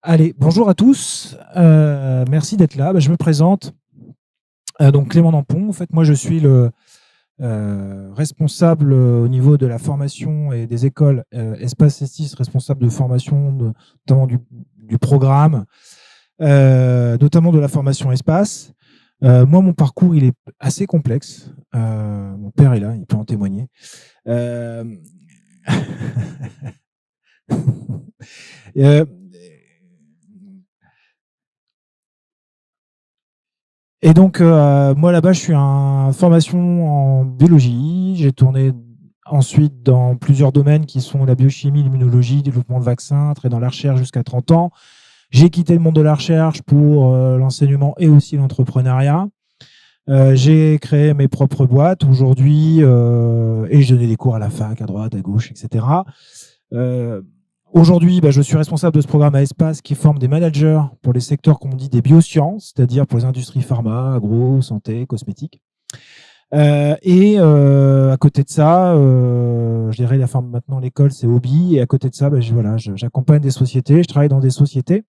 Allez, bonjour à tous. Merci d'être là. Je me présente. Donc Clément Dampon. En fait, moi, je suis le responsable au niveau de la formation et des écoles Espace S6, responsable de formation, notamment du programme, notamment de la formation Espace. Moi, mon parcours, il est assez complexe. Mon père est là, il peut en témoigner. Euh, euh, Et donc, moi là-bas, je suis en formation en biologie. J'ai tourné ensuite dans plusieurs domaines qui sont la biochimie, l'immunologie, développement de vaccins, très dans la recherche jusqu'à 30 ans. J'ai quitté le monde de la recherche pour l'enseignement et aussi l'entrepreneuriat. J'ai créé mes propres boîtes aujourd'hui et je donnais des cours à la fac, à droite, à gauche, etc. Aujourd'hui, je suis responsable de ce programme à Espace qui forme des managers pour les secteurs qu'on dit des biosciences, c'est-à-dire pour les industries pharma, agro, santé, cosmétiques. À côté de ça, je dirais la forme maintenant l'école, c'est hobby. Et à côté de ça, j'accompagne des sociétés, je travaille dans des sociétés,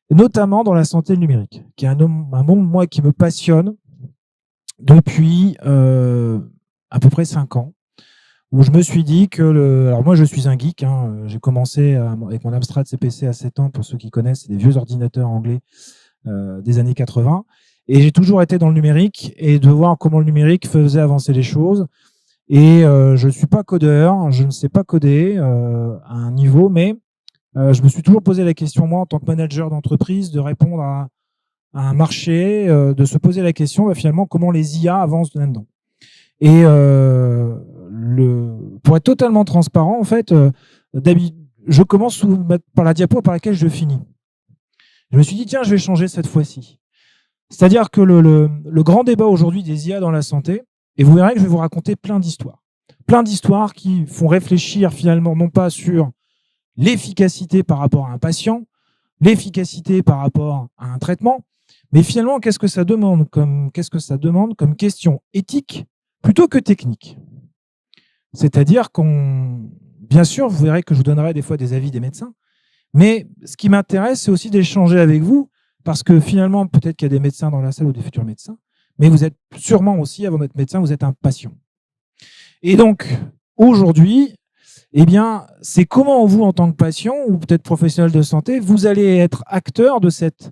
notamment dans la santé numérique, qui est un monde moi qui me passionne depuis à peu près 5 ans. Où je me suis dit que alors moi je suis un geek, j'ai commencé avec mon Amstrad CPC à 7 ans, pour ceux qui connaissent, c'est des vieux ordinateurs anglais des années 80, et j'ai toujours été dans le numérique et de voir comment le numérique faisait avancer les choses. Et je ne suis pas codeur, je ne sais pas coder à un niveau, mais je me suis toujours posé la question, moi en tant que manager d'entreprise, de répondre à un marché, de se poser la question finalement comment les IA avancent là-dedans. Et pour être totalement transparent, en fait, je commence par la diapo par laquelle je finis. Je me suis dit, tiens, je vais changer cette fois-ci. C'est-à-dire que le grand débat aujourd'hui des IA dans la santé, et vous verrez que je vais vous raconter plein d'histoires. Plein d'histoires qui font réfléchir finalement non pas sur l'efficacité par rapport à un patient, l'efficacité par rapport à un traitement, mais finalement, qu'est-ce que ça demande comme question éthique plutôt que technique. C'est-à-dire bien sûr, vous verrez que je vous donnerai des fois des avis des médecins, mais ce qui m'intéresse, c'est aussi d'échanger avec vous, parce que finalement, peut-être qu'il y a des médecins dans la salle ou des futurs médecins, mais vous êtes sûrement aussi, avant d'être médecin, vous êtes un patient. Et donc, aujourd'hui, c'est comment vous, en tant que patient, ou peut-être professionnel de santé, vous allez être acteur de cette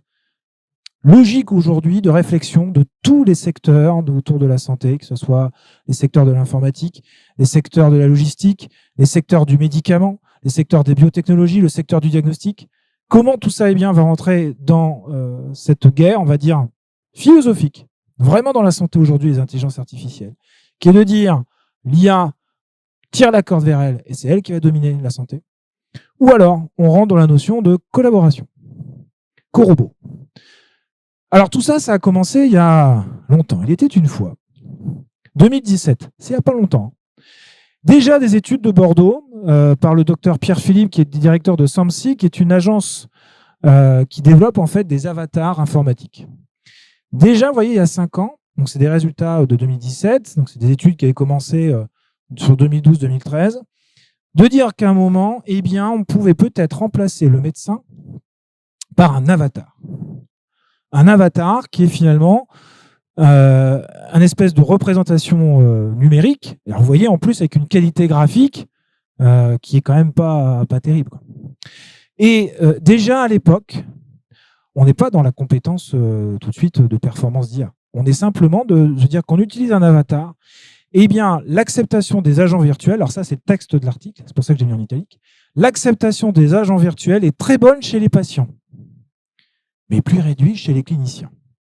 logique aujourd'hui de réflexion de tous les secteurs autour de la santé, que ce soit les secteurs de l'informatique, les secteurs de la logistique, les secteurs du médicament, les secteurs des biotechnologies, le secteur du diagnostic. Comment tout ça va rentrer dans cette guerre, on va dire, philosophique, vraiment dans la santé aujourd'hui, les intelligences artificielles, qui est de dire l'IA tire la corde vers elle et c'est elle qui va dominer la santé. Ou alors, on rentre dans la notion de collaboration, co-robot. Alors tout ça, ça a commencé il y a longtemps. Il était une fois. 2017, c'est il n'y a pas longtemps. Déjà des études de Bordeaux par le docteur Pierre Philippe, qui est directeur de SAMSI, qui est une agence qui développe en fait des avatars informatiques. Déjà, vous voyez, il y a 5 ans, donc c'est des résultats de 2017, donc c'est des études qui avaient commencé sur 2012-2013, de dire qu'à un moment, on pouvait peut-être remplacer le médecin par un avatar. Un avatar qui est finalement un espèce de représentation numérique. Alors vous voyez, en plus, avec une qualité graphique qui est quand même pas terrible, quoi. Et déjà à l'époque, on n'est pas dans la compétence tout de suite de performance d'IA. On est simplement de dire qu'on utilise un avatar. L'acceptation des agents virtuels, alors ça c'est le texte de l'article, c'est pour ça que j'ai mis en italique, l'acceptation des agents virtuels est très bonne chez les patients, mais plus réduit chez les cliniciens.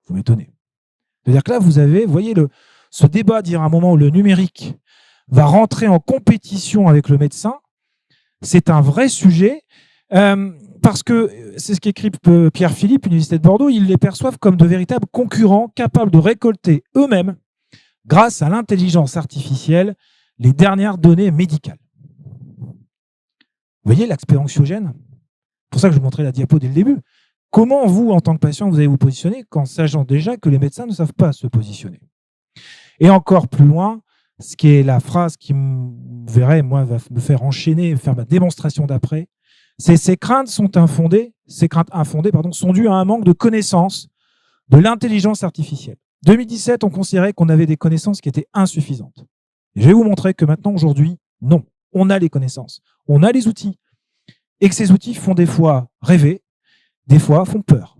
Vous m'étonnez. C'est-à-dire que là, vous voyez ce débat, dire à un moment où le numérique va rentrer en compétition avec le médecin, c'est un vrai sujet, parce que c'est ce qu'écrit Pierre Philippe, Université de Bordeaux, ils les perçoivent comme de véritables concurrents capables de récolter eux-mêmes, grâce à l'intelligence artificielle, les dernières données médicales. Vous voyez l'aspect anxiogène ? C'est pour ça que je vous montrais la diapo dès le début. Comment vous, en tant que patient, vous allez vous positionner en sachant déjà que les médecins ne savent pas se positionner? Et encore plus loin, ce qui est la phrase qui va me faire enchaîner, faire ma démonstration d'après, c'est ces craintes sont infondées ces craintes infondées, sont dues à un manque de connaissance de l'intelligence artificielle. 2017, on considérait qu'on avait des connaissances qui étaient insuffisantes. Et je vais vous montrer que maintenant, aujourd'hui, non. On a les connaissances, on a les outils, et que ces outils font des fois rêver, des fois font peur,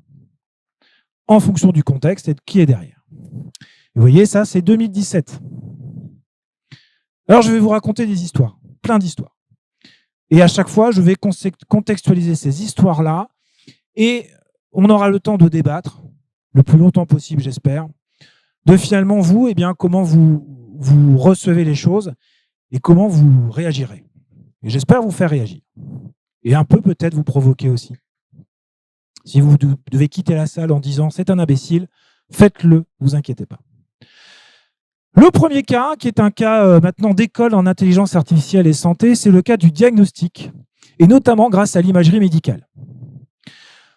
en fonction du contexte et de qui est derrière. Vous voyez, ça, c'est 2017. Alors, je vais vous raconter des histoires, plein d'histoires. Et à chaque fois, je vais contextualiser ces histoires-là, et on aura le temps de débattre, le plus longtemps possible, j'espère, de finalement, vous, comment vous recevez les choses et comment vous réagirez. Et j'espère vous faire réagir. Et un peu peut-être vous provoquer aussi. Si vous devez quitter la salle en disant « c'est un imbécile », faites-le, ne vous inquiétez pas. Le premier cas, qui est un cas maintenant d'école en intelligence artificielle et santé, c'est le cas du diagnostic, et notamment grâce à l'imagerie médicale.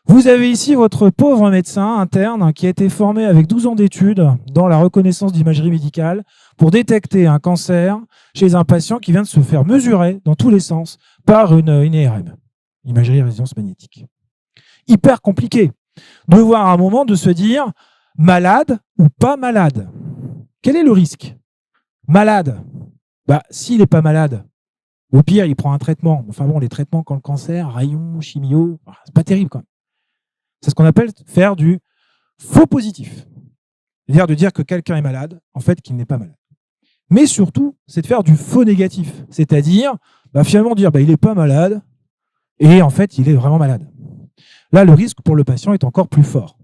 Vous avez ici votre pauvre médecin interne qui a été formé avec 12 ans d'études dans la reconnaissance d'imagerie médicale pour détecter un cancer chez un patient qui vient de se faire mesurer dans tous les sens par une IRM, imagerie résonance magnétique. Hyper compliqué de voir à un moment de se dire malade ou pas malade. Quel est le risque? Malade. S'il n'est pas malade, au pire, il prend un traitement. Enfin bon, les traitements quand le cancer, rayons, chimio, c'est pas terrible quand même. C'est ce qu'on appelle faire du faux positif. C'est-à-dire de dire que quelqu'un est malade, en fait, qu'il n'est pas malade. Mais surtout, c'est de faire du faux négatif. C'est-à-dire, finalement, dire il n'est pas malade, et en fait, il est vraiment malade. Là, le risque pour le patient est encore plus fort.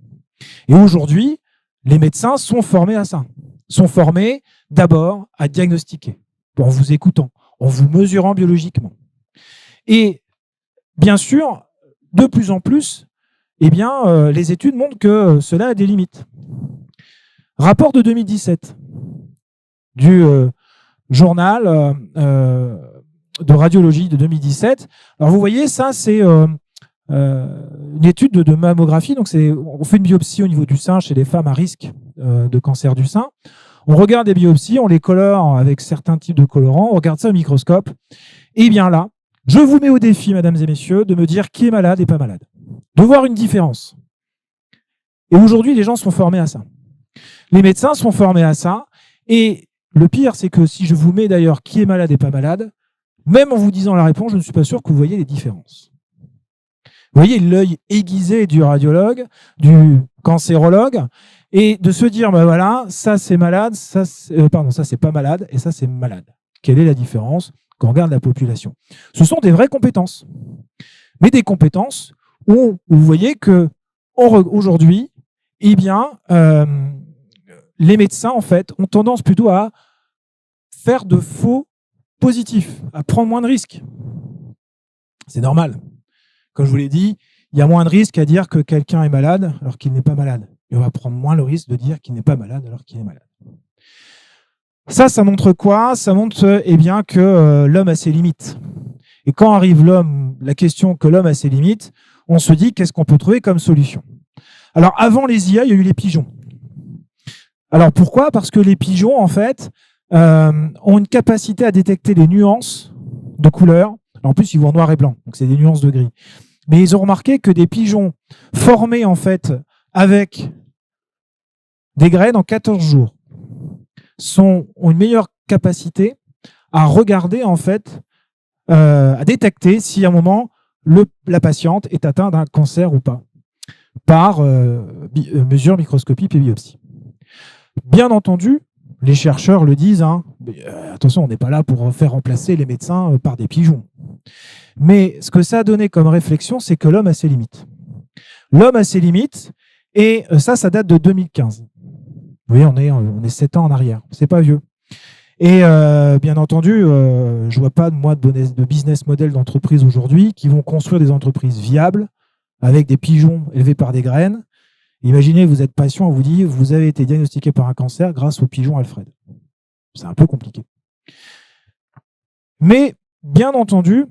Et aujourd'hui, les médecins sont formés à ça. Sont formés d'abord à diagnostiquer, en vous écoutant, en vous mesurant biologiquement. Et bien sûr, de plus en plus, les études montrent que cela a des limites. Rapport de 2017 du journal de radiologie de 2017. Alors vous voyez, ça c'est une étude de mammographie. Donc on fait une biopsie au niveau du sein chez les femmes à risque de cancer du sein. On regarde les biopsies, on les colore avec certains types de colorants, on regarde ça au microscope. Et bien là, je vous mets au défi, mesdames et messieurs, de me dire qui est malade et pas malade. De voir une différence. Et aujourd'hui, les gens sont formés à ça. Les médecins sont formés à ça. Et le pire, c'est que si je vous mets d'ailleurs qui est malade et pas malade, même en vous disant la réponse, je ne suis pas sûr que vous voyez les différences. Vous voyez l'œil aiguisé du radiologue, du cancérologue, et de se dire, ça c'est malade, ça c'est pas malade, et ça c'est malade. Quelle est la différence quand on regarde la population? Ce sont des vraies compétences. Mais des compétences où vous voyez que aujourd'hui, les médecins en fait ont tendance plutôt à faire de faux positifs, à prendre moins de risques. C'est normal. Comme je vous l'ai dit, il y a moins de risques à dire que quelqu'un est malade alors qu'il n'est pas malade. Et on va prendre moins le risque de dire qu'il n'est pas malade alors qu'il est malade. Ça montre quoi? Ça montre que l'homme a ses limites. Et quand arrive la question que l'homme a ses limites, on se dit qu'est-ce qu'on peut trouver comme solution? Alors avant les IA, il y a eu les pigeons. Alors pourquoi? Parce que les pigeons, en fait, ont une capacité à détecter les nuances de couleurs. En plus, ils voient en noir et blanc, donc c'est des nuances de gris. Mais ils ont remarqué que des pigeons formés en fait avec des graines en 14 jours ont une meilleure capacité à regarder en fait, à détecter si à un moment la patiente est atteinte d'un cancer ou pas, par mesure microscopique et biopsie. Bien entendu, les chercheurs le disent, attention, on n'est pas là pour faire remplacer les médecins par des pigeons. Mais ce que ça a donné comme réflexion, c'est que l'homme a ses limites. L'homme a ses limites, et ça date de 2015. Vous voyez, on est 7 ans en arrière, c'est pas vieux. Et bien entendu, je vois pas de business model d'entreprise aujourd'hui qui vont construire des entreprises viables avec des pigeons élevés par des graines. Imaginez, vous êtes patient, on vous dit vous avez été diagnostiqué par un cancer grâce au pigeon Alfred. C'est un peu compliqué. Mais bien entendu,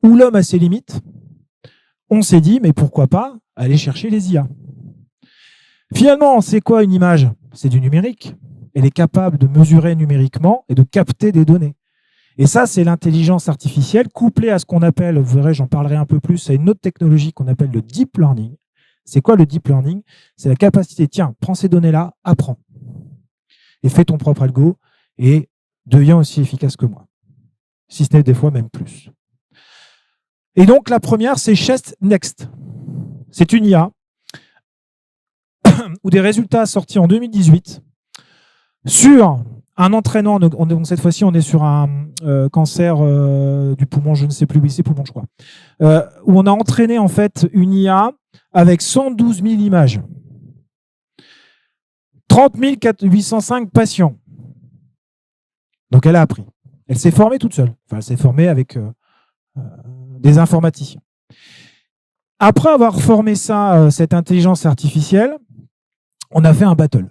où l'homme a ses limites, on s'est dit mais pourquoi pas aller chercher les IA. Finalement, c'est quoi une image? C'est du numérique. Elle est capable de mesurer numériquement et de capter des données. Et ça, c'est l'intelligence artificielle couplée à ce qu'on appelle, vous verrez, j'en parlerai un peu plus, à une autre technologie qu'on appelle le deep learning. C'est quoi le deep learning? C'est la capacité, tiens, prends ces données-là, apprends. Et fais ton propre algo et deviens aussi efficace que moi. Si ce n'est des fois même plus. Et donc, la première, c'est Chest Next. C'est une IA où des résultats sortis en 2018 sur un entraînement, donc cette fois-ci, on est sur un cancer du poumon, je ne sais plus, oui, c'est poumon, je crois, où on a entraîné en fait une IA avec 112 000 images, 30 805 patients. Donc elle a appris. Elle s'est formée toute seule. Enfin, elle s'est formée avec des informaticiens. Après avoir formé ça, cette intelligence artificielle, on a fait un battle.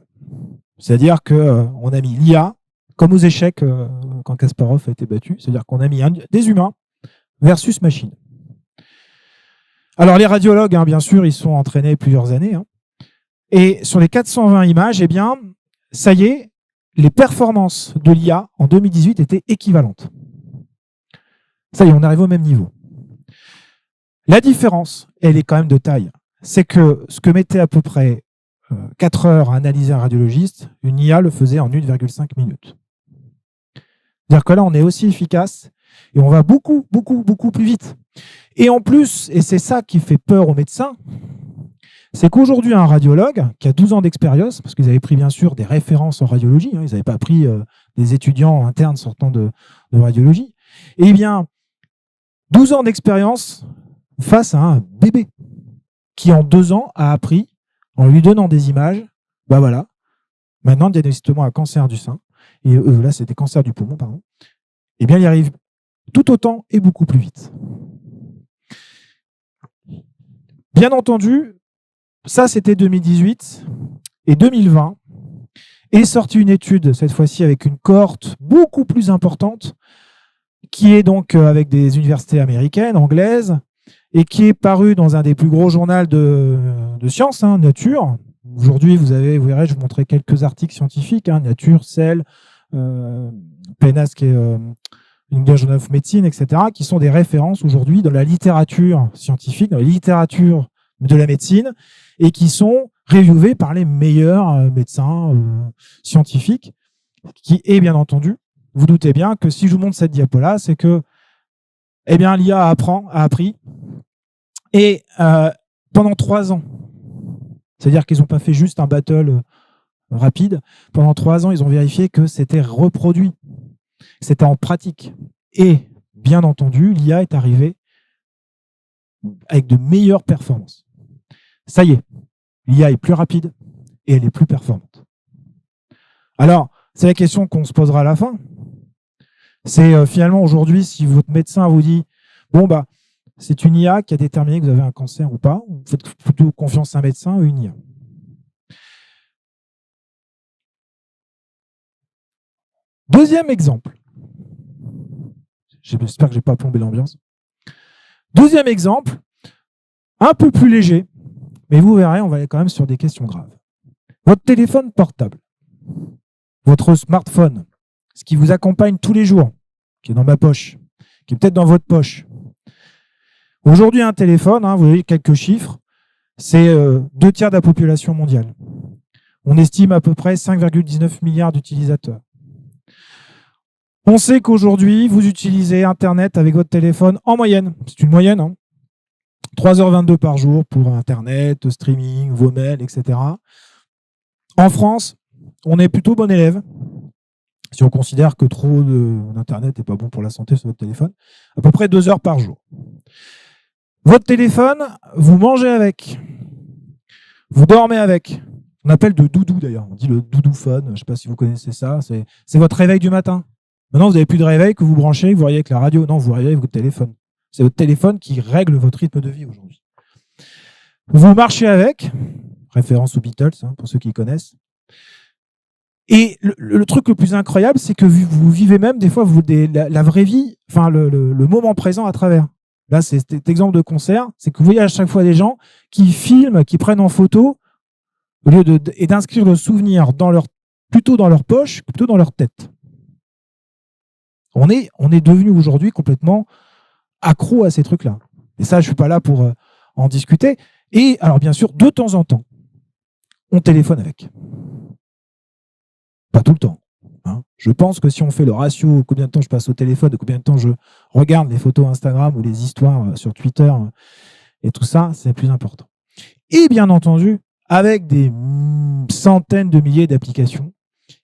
C'est-à-dire qu'on a mis l'IA, comme aux échecs quand Kasparov a été battu, c'est-à-dire qu'on a mis des humains versus machines. Alors les radiologues, bien sûr, ils sont entraînés plusieurs années. Et sur les 420 images, eh bien, ça y est, les performances de l'IA en 2018 étaient équivalentes. Ça y est, on arrive au même niveau. La différence, elle est quand même de taille. C'est que ce que mettait à peu près 4 heures à analyser un radiologiste, une IA le faisait en 1,5 minutes. C'est-à-dire que là, on est aussi efficace et on va beaucoup, beaucoup, beaucoup plus vite. Et en plus, et c'est ça qui fait peur aux médecins, c'est qu'aujourd'hui, un radiologue qui a 12 ans d'expérience, parce qu'ils avaient pris bien sûr des références en radiologie, ils n'avaient pas pris des étudiants internes sortant de radiologie, et bien, 12 ans d'expérience face à un bébé qui en 2 ans a appris, en lui donnant des images, ben voilà, maintenant diagnostiquement un cancer du sein, et là c'était cancer du poumon, pardon, et bien il y arrive tout autant et beaucoup plus vite. Bien entendu, ça c'était 2018 et 2020 est sortie une étude, cette fois-ci avec une cohorte beaucoup plus importante, qui est donc avec des universités américaines, anglaises, et qui est parue dans un des plus gros journaux de sciences, Nature. Aujourd'hui, vous verrez, je vous montrerai quelques articles scientifiques, Nature, Cell, PNAS, qui est English Journal of Medicine, etc., qui sont des références aujourd'hui dans la littérature scientifique, dans la littérature de la médecine, et qui sont reviewés par les meilleurs médecins scientifiques, qui est bien entendu, vous doutez bien que si je vous montre cette diapo-là, c'est que eh bien, l'IA a appris, et pendant 3 ans, c'est-à-dire qu'ils n'ont pas fait juste un battle rapide, pendant 3 ans, ils ont vérifié que c'était reproduit, c'était en pratique. Et bien entendu, l'IA est arrivée avec de meilleures performances. Ça y est, l'IA est plus rapide et elle est plus performante. Alors, c'est la question qu'on se posera à la fin. C'est finalement aujourd'hui, si votre médecin vous dit bon bah c'est une IA qui a déterminé que vous avez un cancer ou pas, vous faites plutôt confiance à un médecin ou une IA. Deuxième exemple. J'espère que je n'ai pas plombé l'ambiance. Deuxième exemple, un peu plus léger, mais vous verrez, on va aller quand même sur des questions graves. Votre téléphone portable, votre smartphone, ce qui vous accompagne tous les jours, qui est dans ma poche, qui est peut-être dans votre poche. Aujourd'hui, un téléphone, vous voyez quelques chiffres, c'est 2/3 de la population mondiale. On estime à peu près 5,19 milliards d'utilisateurs. On sait qu'aujourd'hui, vous utilisez Internet avec votre téléphone en moyenne. C'est une moyenne, 3h22 par jour pour Internet, streaming, vos mails, etc. En France, on est plutôt bon élève. Si on considère que trop d'Internet n'est pas bon pour la santé sur votre téléphone, à peu près 2 heures par jour. Votre téléphone, vous mangez avec, vous dormez avec. On appelle de doudou d'ailleurs, on dit le doudouphone, je ne sais pas si vous connaissez ça, c'est votre réveil du matin. Maintenant, vous n'avez plus de réveil que vous branchez, vous réveillez avec la radio. Non, vous réveillez avec votre téléphone. C'est votre téléphone qui règle votre rythme de vie aujourd'hui. Vous marchez avec, référence aux Beatles, pour ceux qui connaissent. Et le truc le plus incroyable, c'est que vous vivez même des fois la vraie vie, enfin le moment présent à travers. Là, c'est cet exemple de concert, c'est que vous voyez à chaque fois des gens qui filment, qui prennent en photo, au lieu et d'inscrire le souvenir plutôt dans leur poche, plutôt dans leur tête. On est devenu aujourd'hui complètement accro à ces trucs-là. Et ça, je suis pas là pour en discuter. Et alors, bien sûr, de temps en temps, on téléphone avec. Pas tout le temps. Hein. Je pense que si on fait le ratio, combien de temps je passe au téléphone, de combien de temps je regarde les photos Instagram ou les histoires sur Twitter et tout ça, c'est plus important. Et bien entendu, avec des centaines de milliers d'applications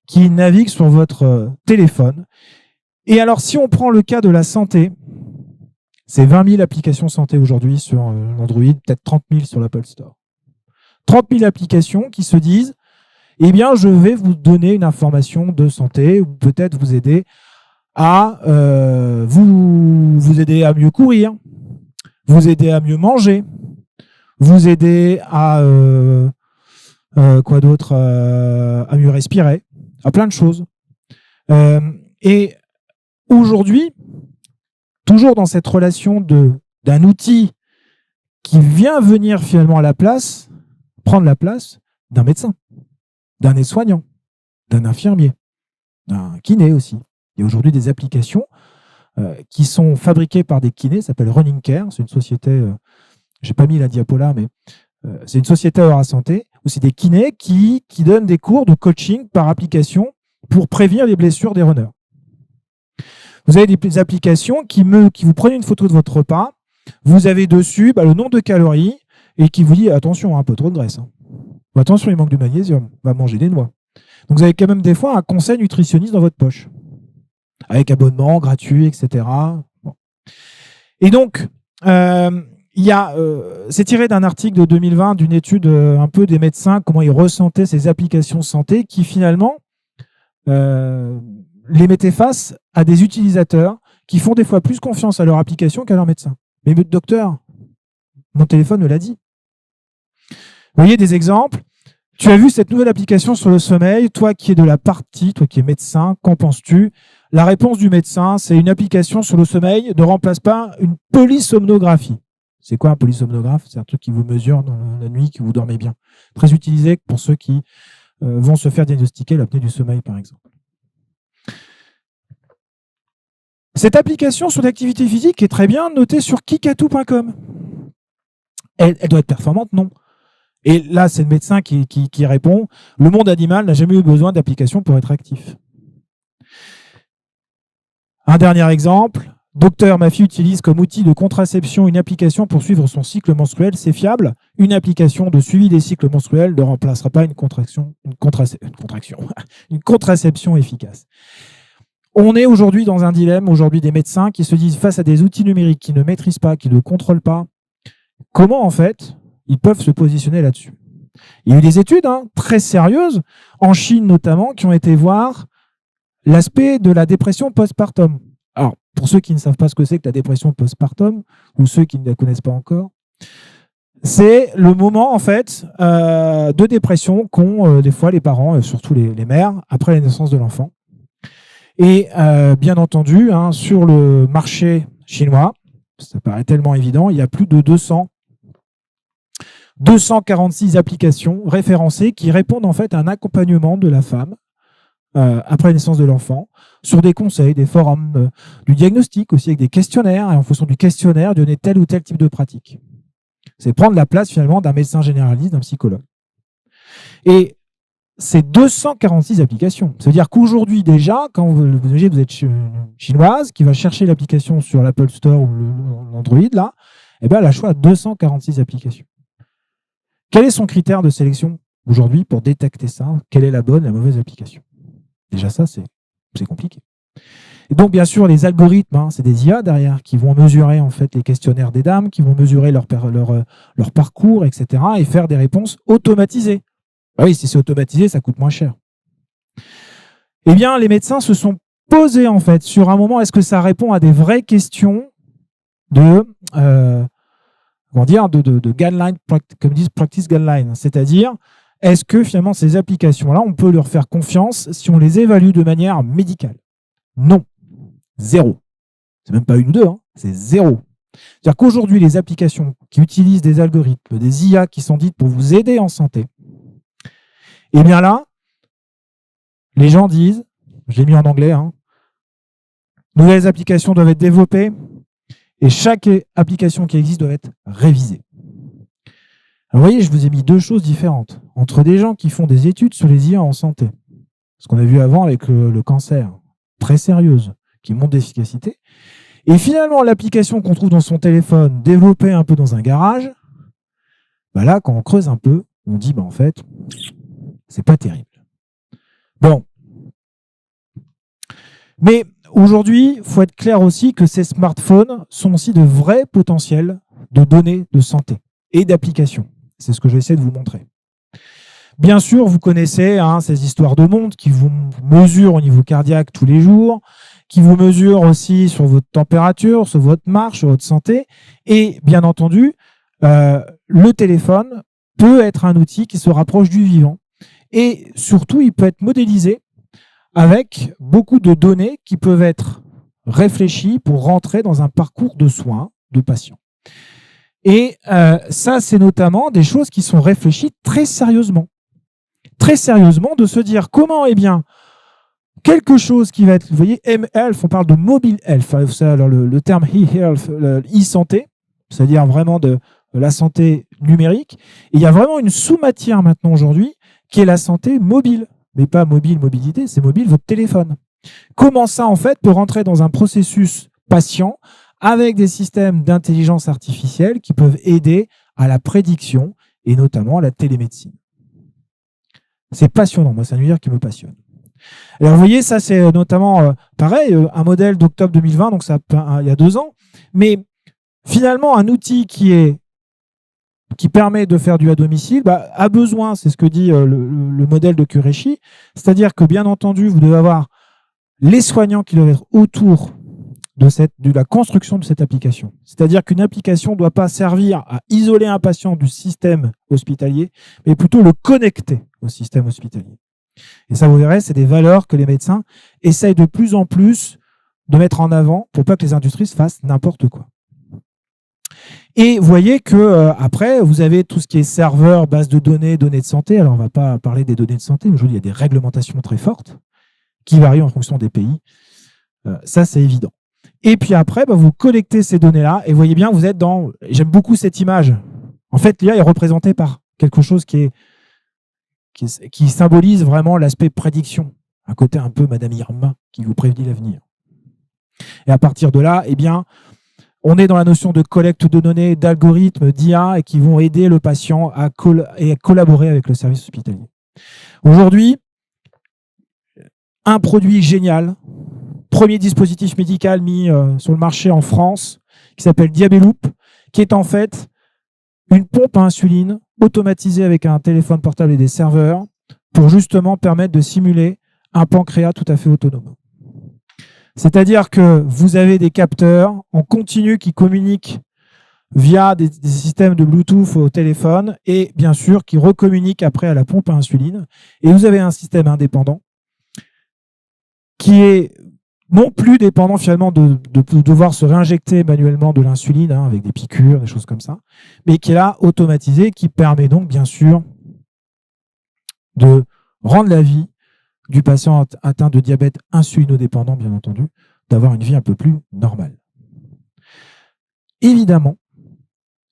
qui naviguent sur votre téléphone. Et alors, si on prend le cas de la santé, c'est 20 000 applications santé aujourd'hui sur Android, peut-être 30 000 sur l'Apple Store. 30 000 applications qui se disent eh bien, je vais vous donner une information de santé ou peut-être vous aider à vous aider à mieux courir, vous aider à mieux manger, vous aider à quoi d'autre, à mieux respirer, à plein de choses. Et aujourd'hui, toujours dans cette relation d'un outil qui vient venir finalement à la place, prendre la place d'un médecin, d'un aide-soignant, d'un infirmier, d'un kiné aussi. Il y a aujourd'hui des applications qui sont fabriquées par des kinés, ça s'appelle Running Care, c'est une société, j'ai pas mis la diapo là, mais c'est une société à santé, où c'est des kinés qui donnent des cours de coaching par application pour prévenir les blessures des runners. Vous avez des applications qui vous prenez une photo de votre repas, vous avez dessus le nombre de calories et qui vous dit attention, un peu trop de graisse. Ou attention, il manque du magnésium, va manger des noix. Donc vous avez quand même des fois un conseil nutritionniste dans votre poche, avec abonnement gratuit, etc. Bon. Et donc, c'est tiré d'un article de 2020 d'une étude un peu des médecins, comment ils ressentaient ces applications santé qui finalement les mettaient face à des utilisateurs qui font des fois plus confiance à leur application qu'à leur médecin. Mais docteur, mon téléphone me l'a dit. Vous voyez des exemples. Tu as vu cette nouvelle application sur le sommeil, toi qui es de la partie, toi qui es médecin, qu'en penses-tu? La réponse du médecin, c'est une application sur le sommeil ne remplace pas une polysomnographie. C'est quoi un polysomnographe? C'est un truc qui vous mesure dans la nuit, que vous dormez bien. Très utilisé pour ceux qui vont se faire diagnostiquer l'apnée du sommeil, par exemple. Cette application sur l'activité physique est très bien notée sur kikatou.com. Elle doit être performante? Non. Et là, c'est le médecin qui répond « Le monde animal n'a jamais eu besoin d'application pour être actif. » Un dernier exemple. Docteur, ma fille utilise comme outil de contraception une application pour suivre son cycle menstruel. C'est fiable. Une application de suivi des cycles menstruels ne remplacera pas une contraception efficace. On est aujourd'hui dans un dilemme, des médecins qui se disent face à des outils numériques qu'ils ne maîtrisent pas, qu'ils ne contrôlent pas, comment en fait ils peuvent se positionner là-dessus. Il y a eu des études très sérieuses, en Chine notamment, qui ont été voir l'aspect de la dépression postpartum. Alors, pour ceux qui ne savent pas ce que c'est que la dépression postpartum, ou ceux qui ne la connaissent pas encore, c'est le moment en fait de dépression qu'ont des fois les parents, surtout les mères, après la naissance de l'enfant. Et bien entendu, sur le marché chinois, ça paraît tellement évident, il y a plus de 246 applications référencées qui répondent en fait à un accompagnement de la femme après la naissance de l'enfant, sur des conseils, des forums, du diagnostic aussi avec des questionnaires, et en fonction du questionnaire, donner tel ou tel type de pratique. C'est prendre la place finalement d'un médecin généraliste, d'un psychologue. Et c'est 246 applications. Ça veut dire qu'aujourd'hui déjà, quand vous êtes chinoise, qui va chercher l'application sur l'Apple Store ou l'Android, là, elle a le choix à 246 applications. Quel est son critère de sélection aujourd'hui pour détecter ça? Quelle est la bonne, la mauvaise application? Déjà ça, c'est compliqué. Et donc, bien sûr, les algorithmes, c'est des IA derrière qui vont mesurer en fait les questionnaires des dames, qui vont mesurer leur parcours, etc. et faire des réponses automatisées. Ah oui, si c'est automatisé, ça coûte moins cher. Eh bien, les médecins se sont posés en fait sur un moment, est-ce que ça répond à des vraies questions de guideline, comme disent practice guideline, c'est-à-dire est-ce que finalement ces applications-là, on peut leur faire confiance si on les évalue de manière médicale? Non, zéro. C'est même pas une ou deux, c'est zéro. C'est-à-dire qu'aujourd'hui, les applications qui utilisent des algorithmes, des IA qui sont dites pour vous aider en santé, eh bien là, les gens disent, je l'ai mis en anglais, nouvelles applications doivent être développées et chaque application qui existe doit être révisée. Alors, vous voyez, je vous ai mis deux choses différentes entre des gens qui font des études sur les IA en santé, ce qu'on a vu avant avec le cancer, très sérieuse, qui montre d'efficacité, et finalement l'application qu'on trouve dans son téléphone, développée un peu dans un garage, bah là, quand on creuse un peu, on dit, en fait, c'est pas terrible. Bon. Mais aujourd'hui, il faut être clair aussi que ces smartphones sont aussi de vrais potentiels de données de santé et d'applications. C'est ce que je vais essayer de vous montrer. Bien sûr, vous connaissez ces histoires de montres qui vous mesurent au niveau cardiaque tous les jours, qui vous mesurent aussi sur votre température, sur votre marche, sur votre santé. Et bien entendu, le téléphone peut être un outil qui se rapproche du vivant. Et surtout, il peut être modélisé avec beaucoup de données qui peuvent être réfléchies pour rentrer dans un parcours de soins de patients. Et ça, c'est notamment des choses qui sont réfléchies très sérieusement. Très sérieusement, de se dire comment, quelque chose qui va être, vous voyez, mHealth, on parle de mobile health, alors le terme e-health, e-santé, c'est-à-dire vraiment de la santé numérique. Et il y a vraiment une sous-matière maintenant aujourd'hui qui est la santé mobile. Mais pas mobilité, c'est mobile, votre téléphone. Comment ça, en fait, peut rentrer dans un processus patient avec des systèmes d'intelligence artificielle qui peuvent aider à la prédiction et notamment à la télémédecine. C'est passionnant, moi, c'est un univers qui me passionne. Alors, vous voyez, ça, c'est notamment, pareil, un modèle d'octobre 2020, donc ça, il y a 2 ans, mais finalement, un outil qui permet de faire du à domicile, a besoin, c'est ce que dit le modèle de Qureshi, c'est-à-dire que, bien entendu, vous devez avoir les soignants qui doivent être autour de la construction de cette application. C'est-à-dire qu'une application ne doit pas servir à isoler un patient du système hospitalier, mais plutôt le connecter au système hospitalier. Et ça, vous verrez, c'est des valeurs que les médecins essayent de plus en plus de mettre en avant pour pas que les industries se fassent n'importe quoi. Et vous voyez que après, vous avez tout ce qui est serveur, base de données, données de santé. Alors, on ne va pas parler des données de santé, mais aujourd'hui, il y a des réglementations très fortes qui varient en fonction des pays. Ça, c'est évident. Et puis après, vous collectez ces données-là et vous voyez bien, vous êtes dans... J'aime beaucoup cette image. En fait, l'IA est représentée par quelque chose qui symbolise vraiment l'aspect prédiction. Un côté un peu Madame Irma qui vous prédit l'avenir. Et à partir de là, on est dans la notion de collecte de données, d'algorithmes, d'IA et qui vont aider le patient à collaborer avec le service hospitalier. Aujourd'hui, un produit génial, premier dispositif médical mis sur le marché en France, qui s'appelle Diabeloop, qui est en fait une pompe à insuline automatisée avec un téléphone portable et des serveurs pour justement permettre de simuler un pancréas tout à fait autonome. C'est-à-dire que vous avez des capteurs en continu qui communiquent via des systèmes de Bluetooth au téléphone et bien sûr qui recommuniquent après à la pompe à insuline. Et vous avez un système indépendant qui est non plus dépendant finalement de devoir se réinjecter manuellement de l'insuline avec des piqûres, des choses comme ça, mais qui est là automatisé, qui permet donc bien sûr de rendre la vie du patient atteint de diabète insulinodépendant, bien entendu, d'avoir une vie un peu plus normale. Évidemment,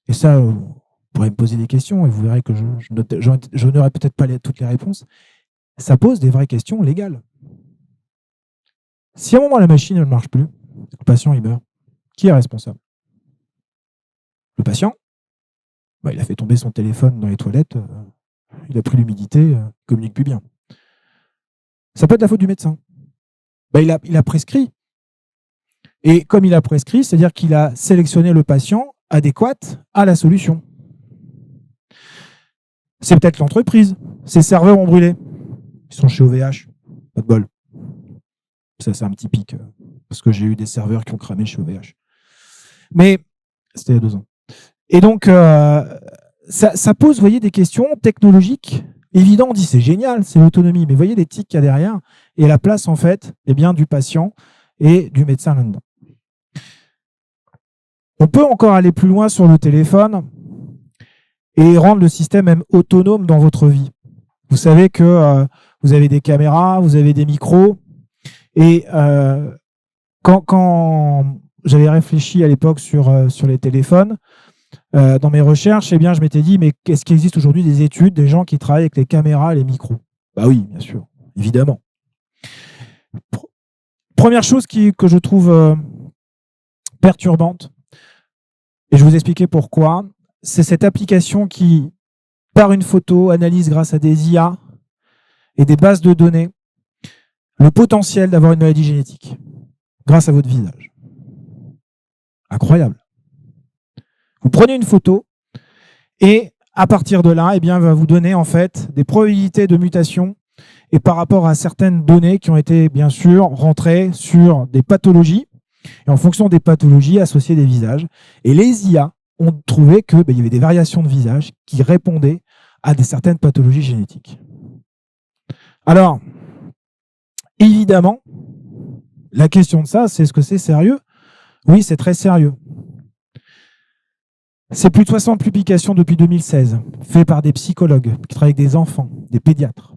et ça, vous pourrez me poser des questions et vous verrez que je n'aurai peut-être pas toutes les réponses, ça pose des vraies questions légales. Si à un moment la machine ne marche plus, le patient il meurt, qui est responsable? Le patient? Il a fait tomber son téléphone dans les toilettes, il a pris l'humidité, il ne communique plus bien. Ça peut être la faute du médecin. Il a prescrit. Et comme il a prescrit, c'est-à-dire qu'il a sélectionné le patient adéquat à la solution. C'est peut-être l'entreprise. Ses serveurs ont brûlé. Ils sont chez OVH. Pas de bol. Ça, c'est un petit pic. Parce que j'ai eu des serveurs qui ont cramé chez OVH. Mais c'était il y a 2 ans. Et donc, ça pose, vous voyez, des questions technologiques. Évident, on dit c'est génial, c'est l'autonomie. Mais vous voyez les tics qu'il y a derrière et la place, en fait, du patient et du médecin là-dedans. On peut encore aller plus loin sur le téléphone et rendre le système même autonome dans votre vie. Vous savez que vous avez des caméras, vous avez des micros et Quand j'avais réfléchi à l'époque sur les téléphones, dans mes recherches, eh bien, je m'étais dit, mais est-ce qu'il existe aujourd'hui des études, des gens qui travaillent avec les caméras et les micros? Bah oui, bien sûr, évidemment. Première chose que je trouve perturbante, et je vais vous expliquer pourquoi, c'est cette application qui, par une photo, analyse grâce à des IA et des bases de données le potentiel d'avoir une maladie génétique grâce à votre visage. Incroyable. Vous prenez une photo et à partir de là, eh bien, va vous donner en fait des probabilités de mutation et par rapport à certaines données qui ont été bien sûr rentrées sur des pathologies et en fonction des pathologies associées des visages. Et les IA ont trouvé qu'il y avait des variations de visage qui répondaient à certaines pathologies génétiques. Alors, évidemment, la question de ça, c'est est-ce que c'est sérieux? Oui, c'est très sérieux. C'est plus de 60 publications depuis 2016, faites par des psychologues qui travaillent avec des enfants, des pédiatres,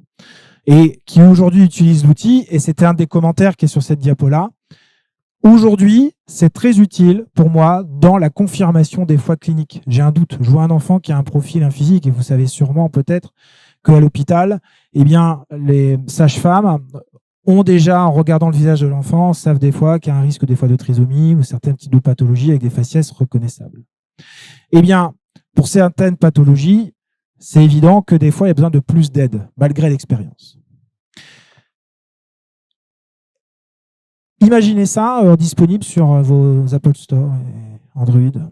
et qui aujourd'hui utilisent l'outil, et c'était un des commentaires qui est sur cette diapo-là. Aujourd'hui, c'est très utile pour moi dans la confirmation des fois cliniques. J'ai un doute, je vois un enfant qui a un profil, un physique, et vous savez sûrement peut-être qu'à l'hôpital, eh bien, les sages-femmes ont déjà, en regardant le visage de l'enfant, savent des fois qu'il y a un risque des fois de trisomie ou certains types de pathologies avec des faciès reconnaissables. Eh bien, pour certaines pathologies, c'est évident que des fois, il y a besoin de plus d'aide, malgré l'expérience. Imaginez ça disponible sur vos Apple Store et Android,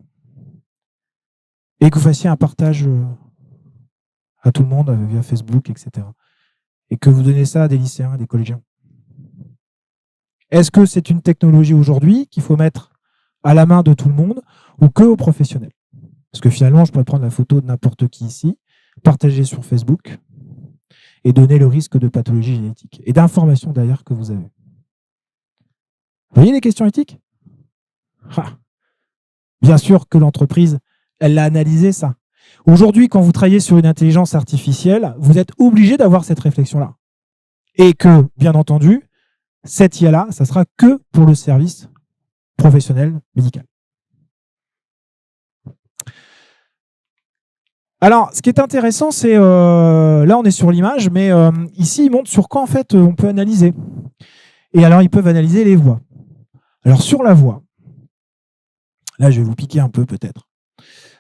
et que vous fassiez un partage à tout le monde via Facebook, etc. Et que vous donnez ça à des lycéens, à des collégiens. Est-ce que c'est une technologie aujourd'hui qu'il faut mettre à la main de tout le monde ou que aux professionnels? Parce que finalement, je pourrais prendre la photo de n'importe qui ici, partager sur Facebook et donner le risque de pathologie génétique et d'informations d'ailleurs que vous avez. Vous voyez les questions éthiques? Bien sûr que l'entreprise, elle l'a analysé ça. Aujourd'hui, quand vous travaillez sur une intelligence artificielle, vous êtes obligé d'avoir cette réflexion-là. Et que, bien entendu, cette IA-là, ça sera que pour le service professionnel médical. Alors, ce qui est intéressant, c'est là, on est sur l'image, mais ici, il montre sur quoi en fait on peut analyser. Et alors, ils peuvent analyser les voix. Alors, sur la voix, là, je vais vous piquer un peu peut-être.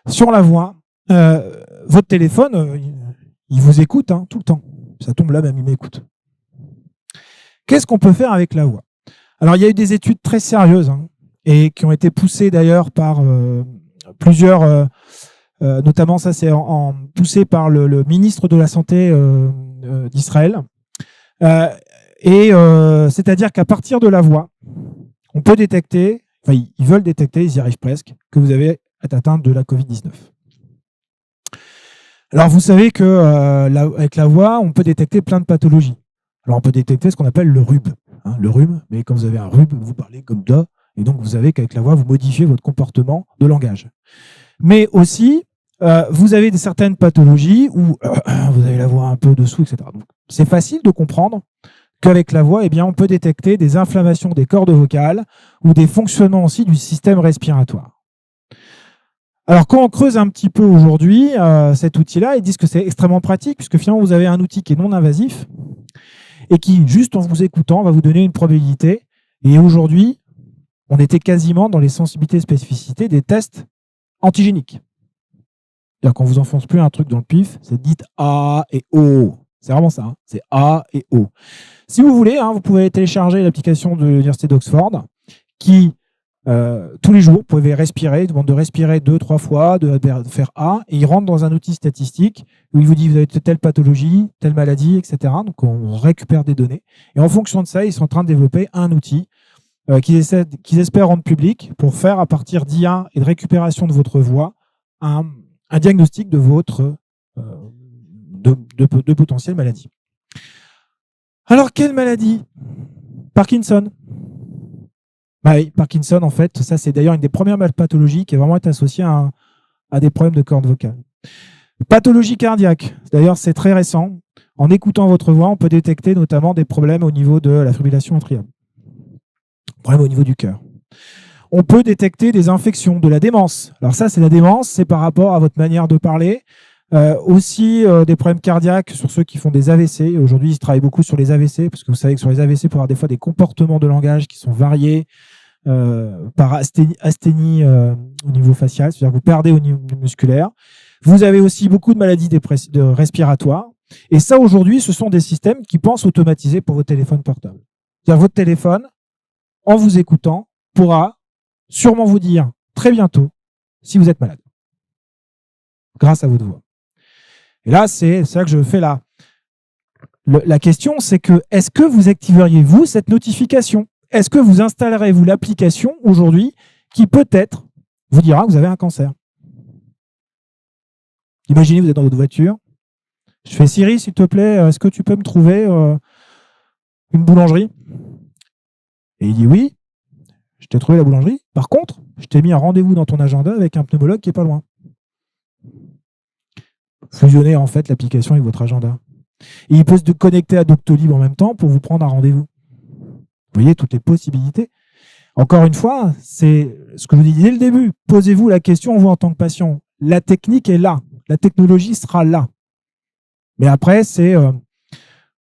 Sur la voix, votre téléphone, il vous écoute tout le temps. Ça tombe là, même il m'écoute. Qu'est-ce qu'on peut faire avec la voix? Alors, il y a eu des études très sérieuses et qui ont été poussées d'ailleurs par plusieurs, notamment ça c'est poussé par le ministre de la Santé d'Israël. C'est-à-dire qu'à partir de la voix, on peut détecter, enfin ils veulent détecter, ils y arrivent presque, que vous avez atteinte de la Covid-19. Alors vous savez qu'avec la voix, on peut détecter plein de pathologies. Alors on peut détecter ce qu'on appelle le rhume. Le rhume, mais quand vous avez un rhume, vous parlez comme ça, et donc vous savez qu'avec la voix, vous modifiez votre comportement de langage. Mais aussi, vous avez certaines pathologies où vous avez la voix un peu dessous, etc. Donc c'est facile de comprendre qu'avec la voix, eh bien, on peut détecter des inflammations des cordes vocales ou des fonctionnements aussi du système respiratoire. Alors, quand on creuse un petit peu aujourd'hui cet outil-là, ils disent que c'est extrêmement pratique puisque finalement, vous avez un outil qui est non invasif et qui, juste en vous écoutant, va vous donner une probabilité. Et aujourd'hui, on était quasiment dans les sensibilités et spécificités des tests antigéniques. C'est-à-dire qu'on ne vous enfonce plus un truc dans le pif, c'est dites A et O. C'est vraiment ça, c'est A et O. Si vous voulez, vous pouvez télécharger l'application de l'Université d'Oxford qui, tous les jours, vous pouvez respirer, demande de respirer 2-3 fois, de faire A, et il rentre dans un outil statistique où il vous dit vous avez telle pathologie, telle maladie, etc. Donc on récupère des données. Et en fonction de ça, ils sont en train de développer un outil qu'ils espèrent rendre public pour faire à partir d'IA et de récupération de votre voix un diagnostic de votre de potentielles maladies. Alors, quelle maladie? Parkinson. Bah oui, Parkinson, en fait, ça c'est d'ailleurs une des premières pathologies qui est vraiment été associée à des problèmes de cordes vocales. Pathologie cardiaque, d'ailleurs c'est très récent. En écoutant votre voix, on peut détecter notamment des problèmes au niveau de la fibrillation atriale. problème au niveau du cœur. On peut détecter des infections, de la démence. Alors ça, c'est la démence, c'est par rapport à votre manière de parler. Aussi des problèmes cardiaques sur ceux qui font des AVC. Aujourd'hui, ils travaillent beaucoup sur les AVC, parce que vous savez que sur les AVC, il peut y avoir des fois des comportements de langage qui sont variés par asthénie au niveau facial, c'est-à-dire que vous perdez au niveau musculaire. Vous avez aussi beaucoup de maladies respiratoires. Et ça, aujourd'hui, ce sont des systèmes qui pensent automatiser pour vos téléphones portables. C'est-à-dire votre téléphone, en vous écoutant, pourra sûrement vous dire très bientôt si vous êtes malade, grâce à votre voix. Et là, c'est ça que je fais là. La question, c'est que est-ce que vous activeriez, vous, cette notification? Est-ce que vous installerez, vous, l'application aujourd'hui qui peut-être vous dira que vous avez un cancer? Imaginez, vous êtes dans votre voiture. Je fais Siri, s'il te plaît, est-ce que tu peux me trouver une boulangerie? Et il dit oui. Je t'ai trouvé la boulangerie. Par contre, je t'ai mis un rendez-vous dans ton agenda avec un pneumologue qui est pas loin. Fusionnez en fait l'application avec votre agenda. Et il peut se connecter à Doctolib en même temps pour vous prendre un rendez-vous. Vous voyez toutes les possibilités. Encore une fois, c'est ce que je vous dis dès le début. Posez-vous la question, vous en tant que patient. La technique est là. La technologie sera là. Mais après, c'est où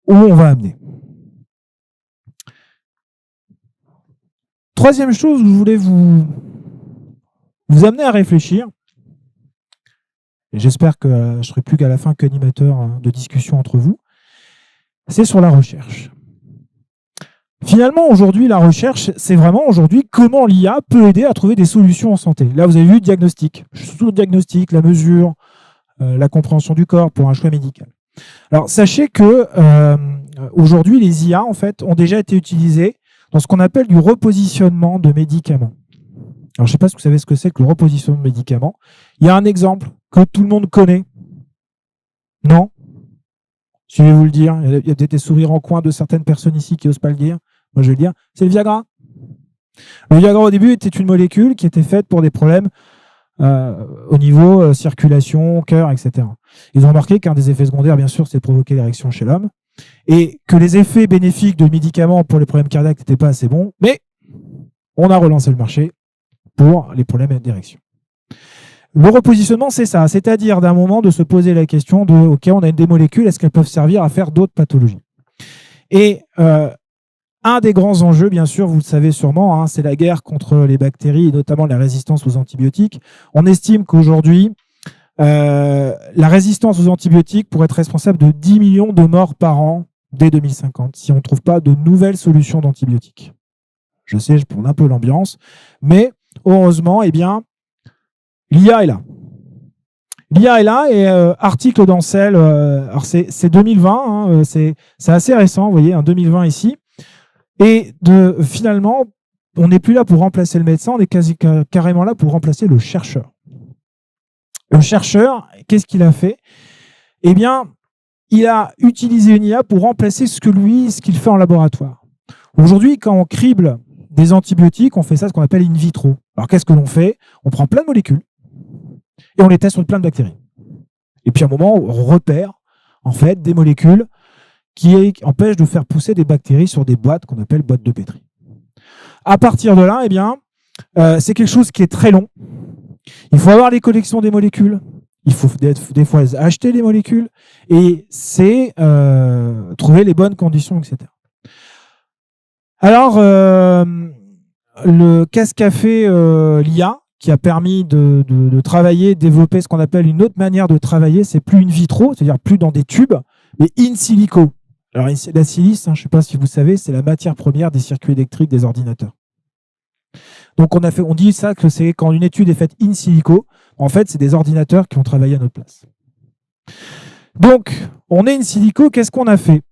on va amener. Troisième chose où je voulais vous amener à réfléchir, et j'espère que je ne serai plus qu'à la fin qu'animateur de discussion entre vous, c'est sur la recherche. Finalement, aujourd'hui, la recherche, c'est vraiment aujourd'hui comment l'IA peut aider à trouver des solutions en santé. Là, vous avez vu le diagnostic. Surtout le diagnostic, la mesure, la compréhension du corps pour un choix médical. Alors, sachez que aujourd'hui, les IA, en fait, ont déjà été utilisées dans ce qu'on appelle du repositionnement de médicaments. Alors, je ne sais pas si vous savez ce que c'est que le repositionnement de médicaments. Il y a un exemple que tout le monde connaît. Non? Je vais vous le dire. Il y a des sourires en coin de certaines personnes ici qui n'osent pas le dire. Moi, je vais le dire. C'est le Viagra. Le Viagra, au début, était une molécule qui était faite pour des problèmes au niveau circulation, cœur, etc. Ils ont remarqué qu'un des effets secondaires, bien sûr, c'est de provoquer l'érection chez l'homme, et que les effets bénéfiques de médicaments pour les problèmes cardiaques n'étaient pas assez bons, mais on a relancé le marché pour les problèmes d'érection. Le repositionnement, c'est ça, c'est-à-dire d'un moment de se poser la question de, ok, on a des molécules, est-ce qu'elles peuvent servir à faire d'autres pathologies? Et un des grands enjeux, bien sûr, vous le savez sûrement, hein, c'est la guerre contre les bactéries et notamment la résistance aux antibiotiques. On estime qu'aujourd'hui, la résistance aux antibiotiques pourrait être responsable de 10 millions de morts par an dès 2050 si on ne trouve pas de nouvelles solutions d'antibiotiques. Je sais, je prends un peu l'ambiance, mais heureusement, eh bien, l'IA est là. L'IA est là et article dans Cell, alors c'est 2020, hein, c'est assez récent, vous voyez, un 2020 ici. Et finalement, on n'est plus là pour remplacer le médecin, on est carrément là pour remplacer le chercheur. Le chercheur, qu'est-ce qu'il a fait? Eh bien, il a utilisé une IA pour remplacer ce qu'il fait en laboratoire. Aujourd'hui, quand on crible des antibiotiques, on fait ça, ce qu'on appelle in vitro. Alors, qu'est-ce que l'on fait? On prend plein de molécules et on les teste sur plein de bactéries. Et puis, à un moment, on repère, en fait, des molécules qui empêchent de faire pousser des bactéries sur des boîtes qu'on appelle boîtes de Petri. À partir de là, eh bien, c'est quelque chose qui est très long. Il faut avoir les collections des molécules. Il faut des fois acheter les molécules et c'est trouver les bonnes conditions, etc. Alors, qu'est-ce qu'a fait l'IA qui a permis de travailler, développer ce qu'on appelle une autre manière de travailler, c'est plus in vitro, c'est-à-dire plus dans des tubes, mais in silico. Alors, la silice, hein, je ne sais pas si vous savez, c'est la matière première des circuits électriques des ordinateurs. Donc, on dit ça que c'est quand une étude est faite in silico, en fait, c'est des ordinateurs qui ont travaillé à notre place. Donc, on est in silico, qu'est-ce qu'on a fait?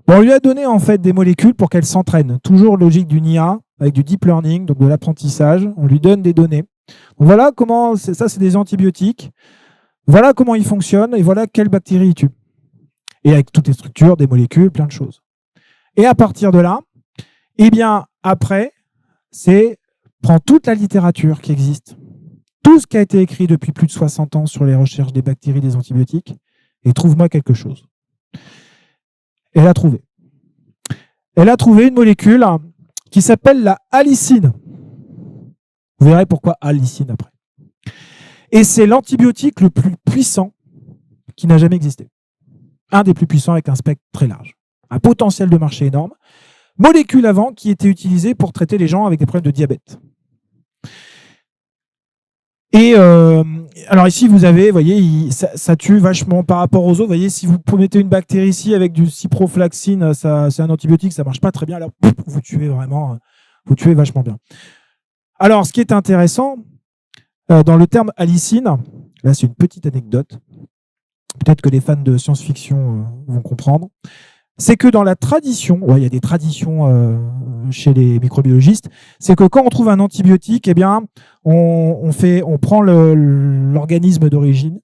On lui a donné en fait des molécules pour qu'elles s'entraînent. Toujours logique d'une IA, avec du deep learning, donc de l'apprentissage. On lui donne des données. Donc, voilà comment, ça c'est des antibiotiques. Voilà comment ils fonctionnent et voilà quelles bactéries ils tuent. Et avec toutes les structures, des molécules, plein de choses. Et à partir de là, eh bien, après, c'est prends toute la littérature qui existe, tout ce qui a été écrit depuis plus de 60 ans sur les recherches des bactéries, des antibiotiques, et trouve-moi quelque chose. Elle a trouvé. Elle a trouvé une molécule qui s'appelle la allicine. Vous verrez pourquoi allicine après. Et c'est l'antibiotique le plus puissant qui n'a jamais existé. Un des plus puissants avec un spectre très large. Un potentiel de marché énorme. Molécule avant qui était utilisée pour traiter les gens avec des problèmes de diabète. Et alors ici, vous avez, voyez, ça tue vachement par rapport aux autres. Vous voyez, si vous mettez une bactérie ici avec du ciprofloxacine, c'est un antibiotique, ça marche pas très bien. Alors, vous tuez vachement bien. Alors, ce qui est intéressant, dans le terme allicine, là, c'est une petite anecdote. Peut-être que les fans de science-fiction vont comprendre. C'est que dans la tradition, il y a des traditions chez les microbiologistes, c'est que quand on trouve un antibiotique, eh bien, on prend l'organisme d'origine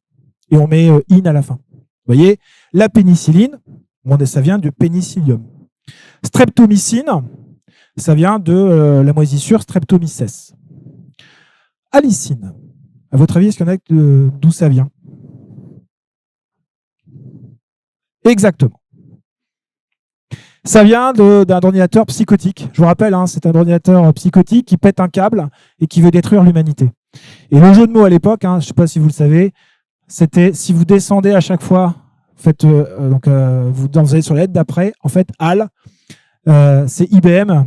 et on met in à la fin. Vous voyez, la pénicilline, ça vient du pénicillium. Streptomycine, ça vient de la moisissure Streptomyces. Allicine, à votre avis, est-ce qu'il y en a d'où ça vient? Exactement. Ça vient d'un ordinateur psychotique. Je vous rappelle, c'est un ordinateur psychotique qui pète un câble et qui veut détruire l'humanité. Et le jeu de mots à l'époque, je ne sais pas si vous le savez, c'était si vous descendez à chaque fois, vous allez sur la lettre d'après, en fait, AL, c'est IBM,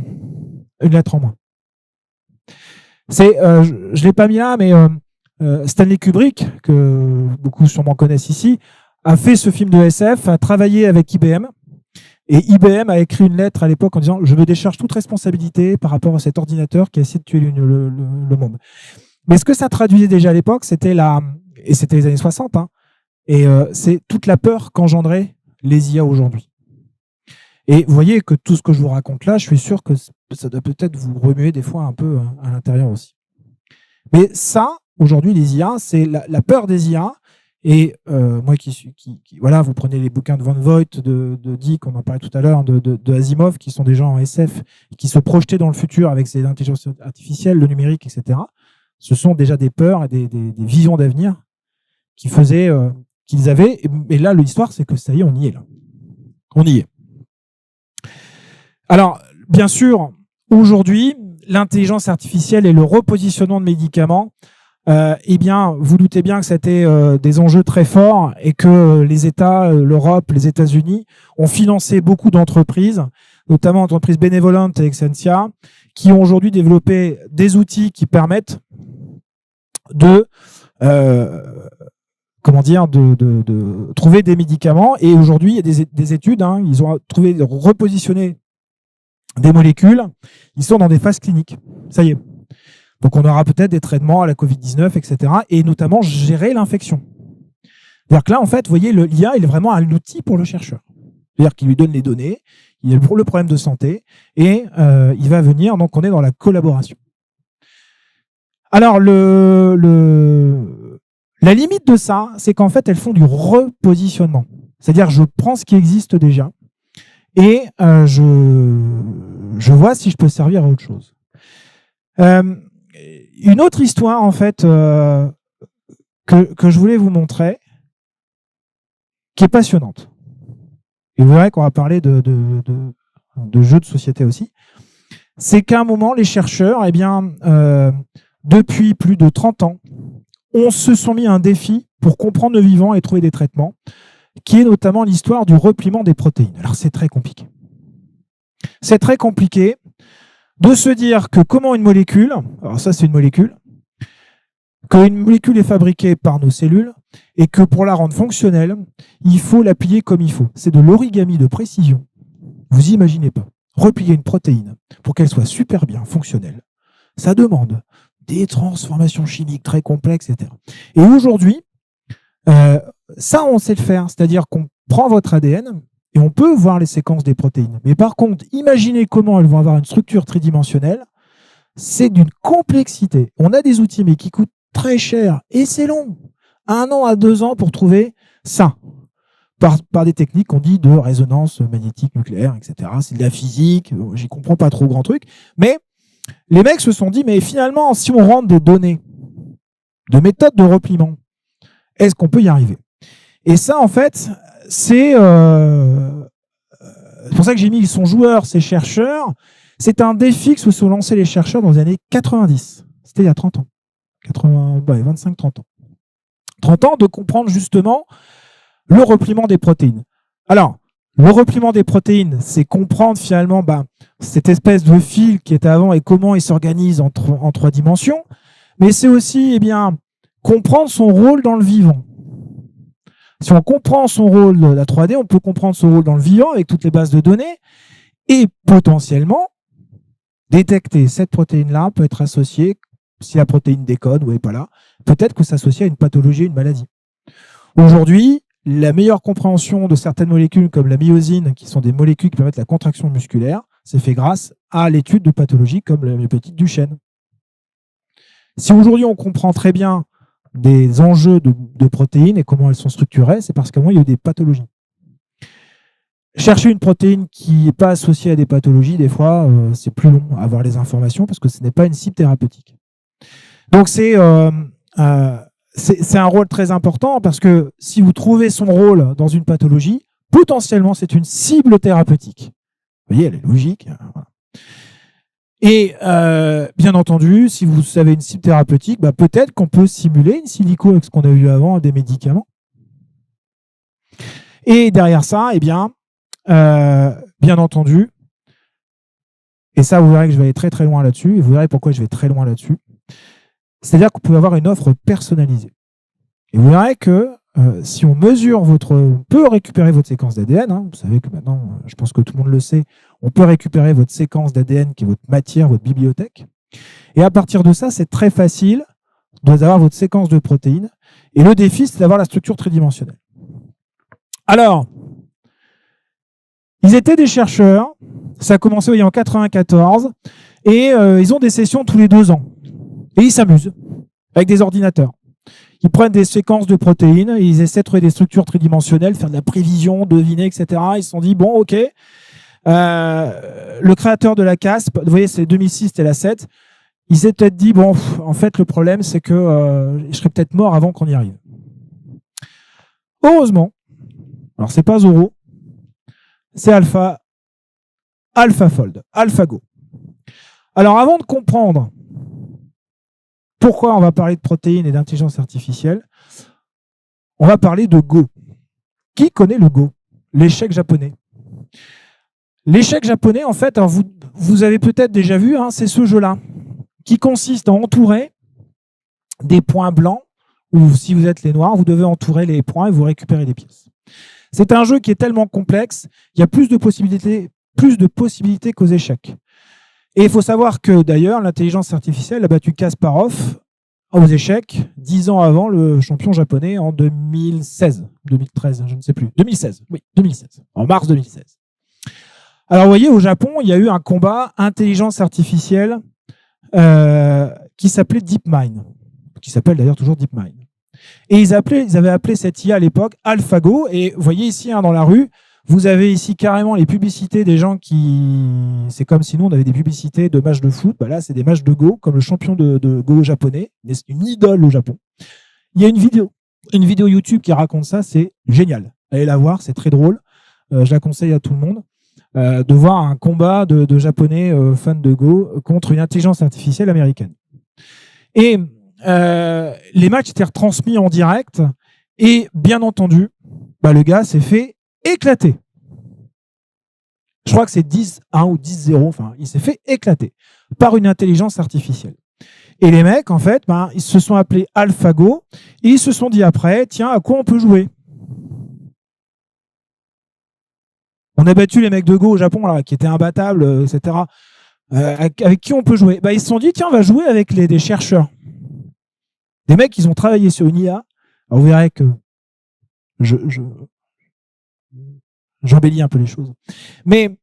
une lettre en moins. Je ne l'ai pas mis là, mais Stanley Kubrick, que beaucoup sûrement connaissent ici, a fait ce film de SF, a travaillé avec IBM. Et IBM a écrit une lettre à l'époque en disant « Je me décharge toute responsabilité par rapport à cet ordinateur qui a essayé de tuer le monde ». Mais ce que ça traduisait déjà à l'époque, c'était les années 60, c'est toute la peur qu'engendraient les IA aujourd'hui. Et vous voyez que tout ce que je vous raconte là, je suis sûr que ça doit peut-être vous remuer des fois un peu à l'intérieur aussi. Mais ça, aujourd'hui, les IA, c'est la peur des IA. Et moi, voilà, vous prenez les bouquins de Von Voigt, de Dick, on en parlait tout à l'heure, de Asimov, qui sont des gens en SF, qui se projetaient dans le futur avec ces intelligences artificielles, le numérique, etc. Ce sont déjà des peurs et des visions d'avenir qu'ils avaient. Et là, l'histoire, c'est que ça y est, on y est là. On y est. Alors, bien sûr, aujourd'hui, l'intelligence artificielle et le repositionnement de médicaments, eh bien, vous doutez bien que c'était des enjeux très forts et que les États, l'Europe, les États-Unis ont financé beaucoup d'entreprises, notamment entreprises bénévolentes et Exscientia, qui ont aujourd'hui développé des outils qui permettent de trouver des médicaments. Et aujourd'hui, il y a des études, ils ont trouvé de repositionner des molécules, ils sont dans des phases cliniques. Ça y est. Donc, on aura peut-être des traitements à la Covid-19, etc. Et notamment, gérer l'infection. C'est-à-dire que là, en fait, vous voyez, l'IA, il est vraiment un outil pour le chercheur. C'est-à-dire qu'il lui donne les données, il a le problème de santé, et il va venir, donc on est dans la collaboration. Alors, la limite de ça, c'est qu'en fait, elles font du repositionnement. C'est-à-dire, je prends ce qui existe déjà, et je vois si je peux servir à autre chose. Une autre histoire, en fait, que je voulais vous montrer, qui est passionnante. Et vous verrez qu'on va parler de jeux de société aussi. C'est qu'à un moment, les chercheurs, eh bien, depuis plus de 30 ans, se sont mis un défi pour comprendre le vivant et trouver des traitements, qui est notamment l'histoire du repliement des protéines. Alors, c'est très compliqué. C'est très compliqué de se dire que comment une molécule, alors ça c'est une molécule, qu'une molécule est fabriquée par nos cellules et que pour la rendre fonctionnelle, il faut la plier comme il faut. C'est de l'origami de précision. Vous imaginez pas. Replier une protéine pour qu'elle soit super bien fonctionnelle, ça demande des transformations chimiques très complexes, etc. Et aujourd'hui, ça on sait le faire, c'est-à-dire qu'on prend votre ADN, et on peut voir les séquences des protéines. Mais par contre, imaginez comment elles vont avoir une structure tridimensionnelle. C'est d'une complexité. On a des outils, mais qui coûtent très cher. Et c'est long. 1 an à 2 ans pour trouver ça. Par des techniques qu'on dit de résonance magnétique nucléaire, etc. C'est de la physique. J'y comprends pas trop grand truc. Mais les mecs se sont dit, mais finalement, si on rentre des données de méthodes de repliement, est-ce qu'on peut y arriver? Et ça, en fait, c'est pour ça que j'ai mis ils sont joueurs, ces chercheurs. C'est un défi que se sont lancés les chercheurs dans les années 90. C'était il y a 30 ans. 25-30 ans. 30 ans de comprendre justement le repliement des protéines. Alors, le repliement des protéines, c'est comprendre finalement cette espèce de fil qui était avant et comment il s'organise en 3 dimensions. Mais c'est aussi comprendre son rôle dans le vivant. Si on comprend son rôle de la 3D, on peut comprendre son rôle dans le vivant avec toutes les bases de données et potentiellement détecter cette protéine-là peut être associée, si la protéine décode ou n'est pas là, peut-être que c'est associé à une pathologie, une maladie. Aujourd'hui, la meilleure compréhension de certaines molécules comme la myosine, qui sont des molécules qui permettent la contraction musculaire, c'est fait grâce à l'étude de pathologies comme la myopathique Duchenne. Si aujourd'hui on comprend très bien des enjeux de protéines et comment elles sont structurées, c'est parce qu'avant il y a eu des pathologies. Chercher une protéine qui n'est pas associée à des pathologies, des fois, c'est plus long à avoir les informations parce que ce n'est pas une cible thérapeutique. Donc c'est un rôle très important parce que si vous trouvez son rôle dans une pathologie, potentiellement c'est une cible thérapeutique. Vous voyez, elle est logique. Voilà. Et bien entendu, si vous avez une cible thérapeutique, peut-être qu'on peut simuler in silico avec ce qu'on a vu avant, des médicaments. Et derrière ça, bien entendu, et ça vous verrez que je vais aller très très loin là-dessus, et vous verrez pourquoi je vais très loin là-dessus, c'est-à-dire qu'on peut avoir une offre personnalisée. Et vous verrez que si on mesure on peut récupérer votre séquence d'ADN, vous savez que maintenant, je pense que tout le monde le sait, on peut récupérer votre séquence d'ADN qui est votre matière, votre bibliothèque. Et à partir de ça, c'est très facile d'avoir votre séquence de protéines. Et le défi, c'est d'avoir la structure tridimensionnelle. Alors, ils étaient des chercheurs, ça a commencé en 1994, et ils ont des sessions tous les 2 ans. Et ils s'amusent avec des ordinateurs. Ils prennent des séquences de protéines, ils essaient de trouver des structures tridimensionnelles, faire de la prévision, deviner, etc. Ils se sont dit, bon, ok, le créateur de la CASP, vous voyez, c'est 2006, c'était la 7, il s'est peut-être dit, bon, en fait, le problème, c'est que je serais peut-être mort avant qu'on y arrive. Heureusement, alors c'est pas Zoro, c'est AlphaFold, AlphaGo. Alors, avant de comprendre pourquoi on va parler de protéines et d'intelligence artificielle, on va parler de Go. Qui connaît le Go? L'échec japonais. L'échec japonais, en fait, alors vous avez peut-être déjà vu, c'est ce jeu-là, qui consiste à entourer des points blancs, ou si vous êtes les noirs, vous devez entourer les points et vous récupérez des pièces. C'est un jeu qui est tellement complexe, il y a plus de possibilités qu'aux échecs. Et il faut savoir que d'ailleurs, l'intelligence artificielle a battu Kasparov aux échecs 10 ans avant le champion japonais en 2016, 2013, je ne sais plus. 2016, oui, 2016, en mars 2016. Alors vous voyez, au Japon, il y a eu un combat intelligence artificielle qui s'appelait DeepMind, qui s'appelle d'ailleurs toujours DeepMind. Et ils avaient appelé cette IA à l'époque AlphaGo. Et vous voyez ici, dans la rue, vous avez ici carrément les publicités des gens qui... C'est comme si nous, on avait des publicités de matchs de foot. Là, c'est des matchs de Go, comme le champion de Go japonais. C'est une idole au Japon. Il y a une vidéo YouTube qui raconte ça. C'est génial. Allez la voir, c'est très drôle. Je la conseille à tout le monde. De voir un combat de Japonais fans de Go contre une intelligence artificielle américaine. Et les matchs étaient retransmis en direct. Et bien entendu, le gars s'est fait éclater. Je crois que c'est 10-1 ou 10-0. Enfin, il s'est fait éclater par une intelligence artificielle. Et les mecs, en fait, ils se sont appelés AlphaGo et ils se sont dit après, tiens, à quoi on peut jouer? On a battu les mecs de Go au Japon, là, qui étaient imbattables, etc. Avec qui on peut jouer? Ils se sont dit, tiens, on va jouer avec des chercheurs. Des mecs qui ont travaillé sur une IA. Alors, vous verrez que j'embellis un peu les choses. Mais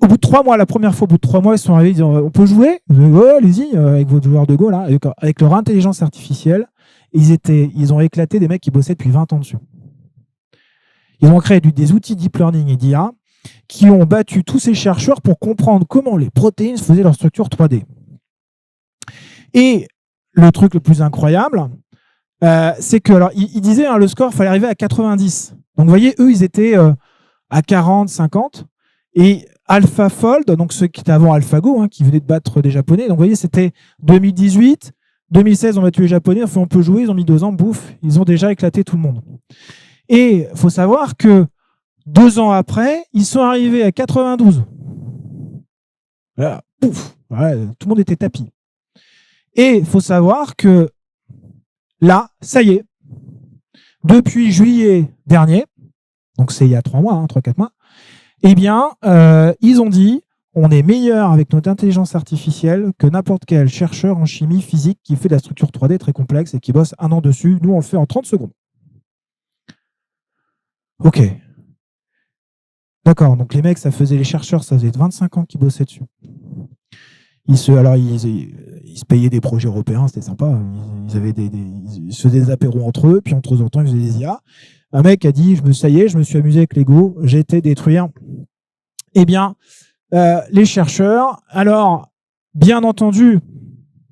au bout de 3 mois, la première fois, au bout de 3 mois, ils sont arrivés, ils disent, on peut jouer? Allez-y, avec votre joueur de Go, là, avec leur intelligence artificielle. Ils ont éclaté des mecs qui bossaient depuis 20 ans dessus. Ils ont créé des outils deep learning et d'IA qui ont battu tous ces chercheurs pour comprendre comment les protéines faisaient leur structure 3D. Et le truc le plus incroyable, c'est que, alors, ils disaient, le score, il fallait arriver à 90. Donc, vous voyez, eux, ils étaient à 40, 50. Et AlphaFold, donc ceux qui étaient avant AlphaGo, hein, qui venaient de battre des Japonais. Donc vous voyez, c'était 2018, 2016, on a tué les Japonais, enfin, on peut jouer, ils ont mis 2 ans, bouffe, ils ont déjà éclaté tout le monde. Et il faut savoir que 2 ans après, ils sont arrivés à 92. Voilà, pouf, voilà, tout le monde était tapis. Et il faut savoir que là, ça y est, depuis juillet dernier, donc c'est il y a 3 mois, 3-4 mois, eh bien, ils ont dit, on est meilleur avec notre intelligence artificielle que n'importe quel chercheur en chimie physique qui fait de la structure 3D très complexe et qui bosse 1 an dessus. Nous, on le fait en 30 secondes. Ok. D'accord, donc les mecs, les chercheurs, ça faisait 25 ans qu'ils bossaient dessus. Ils se payaient des projets européens, c'était sympa. Ils se faisaient des apéros entre eux, puis entre temps, ils faisaient des IA. Un mec a dit, ça y est, je me suis amusé avec Lego, j'ai été détruire. Eh bien, les chercheurs, alors, bien entendu,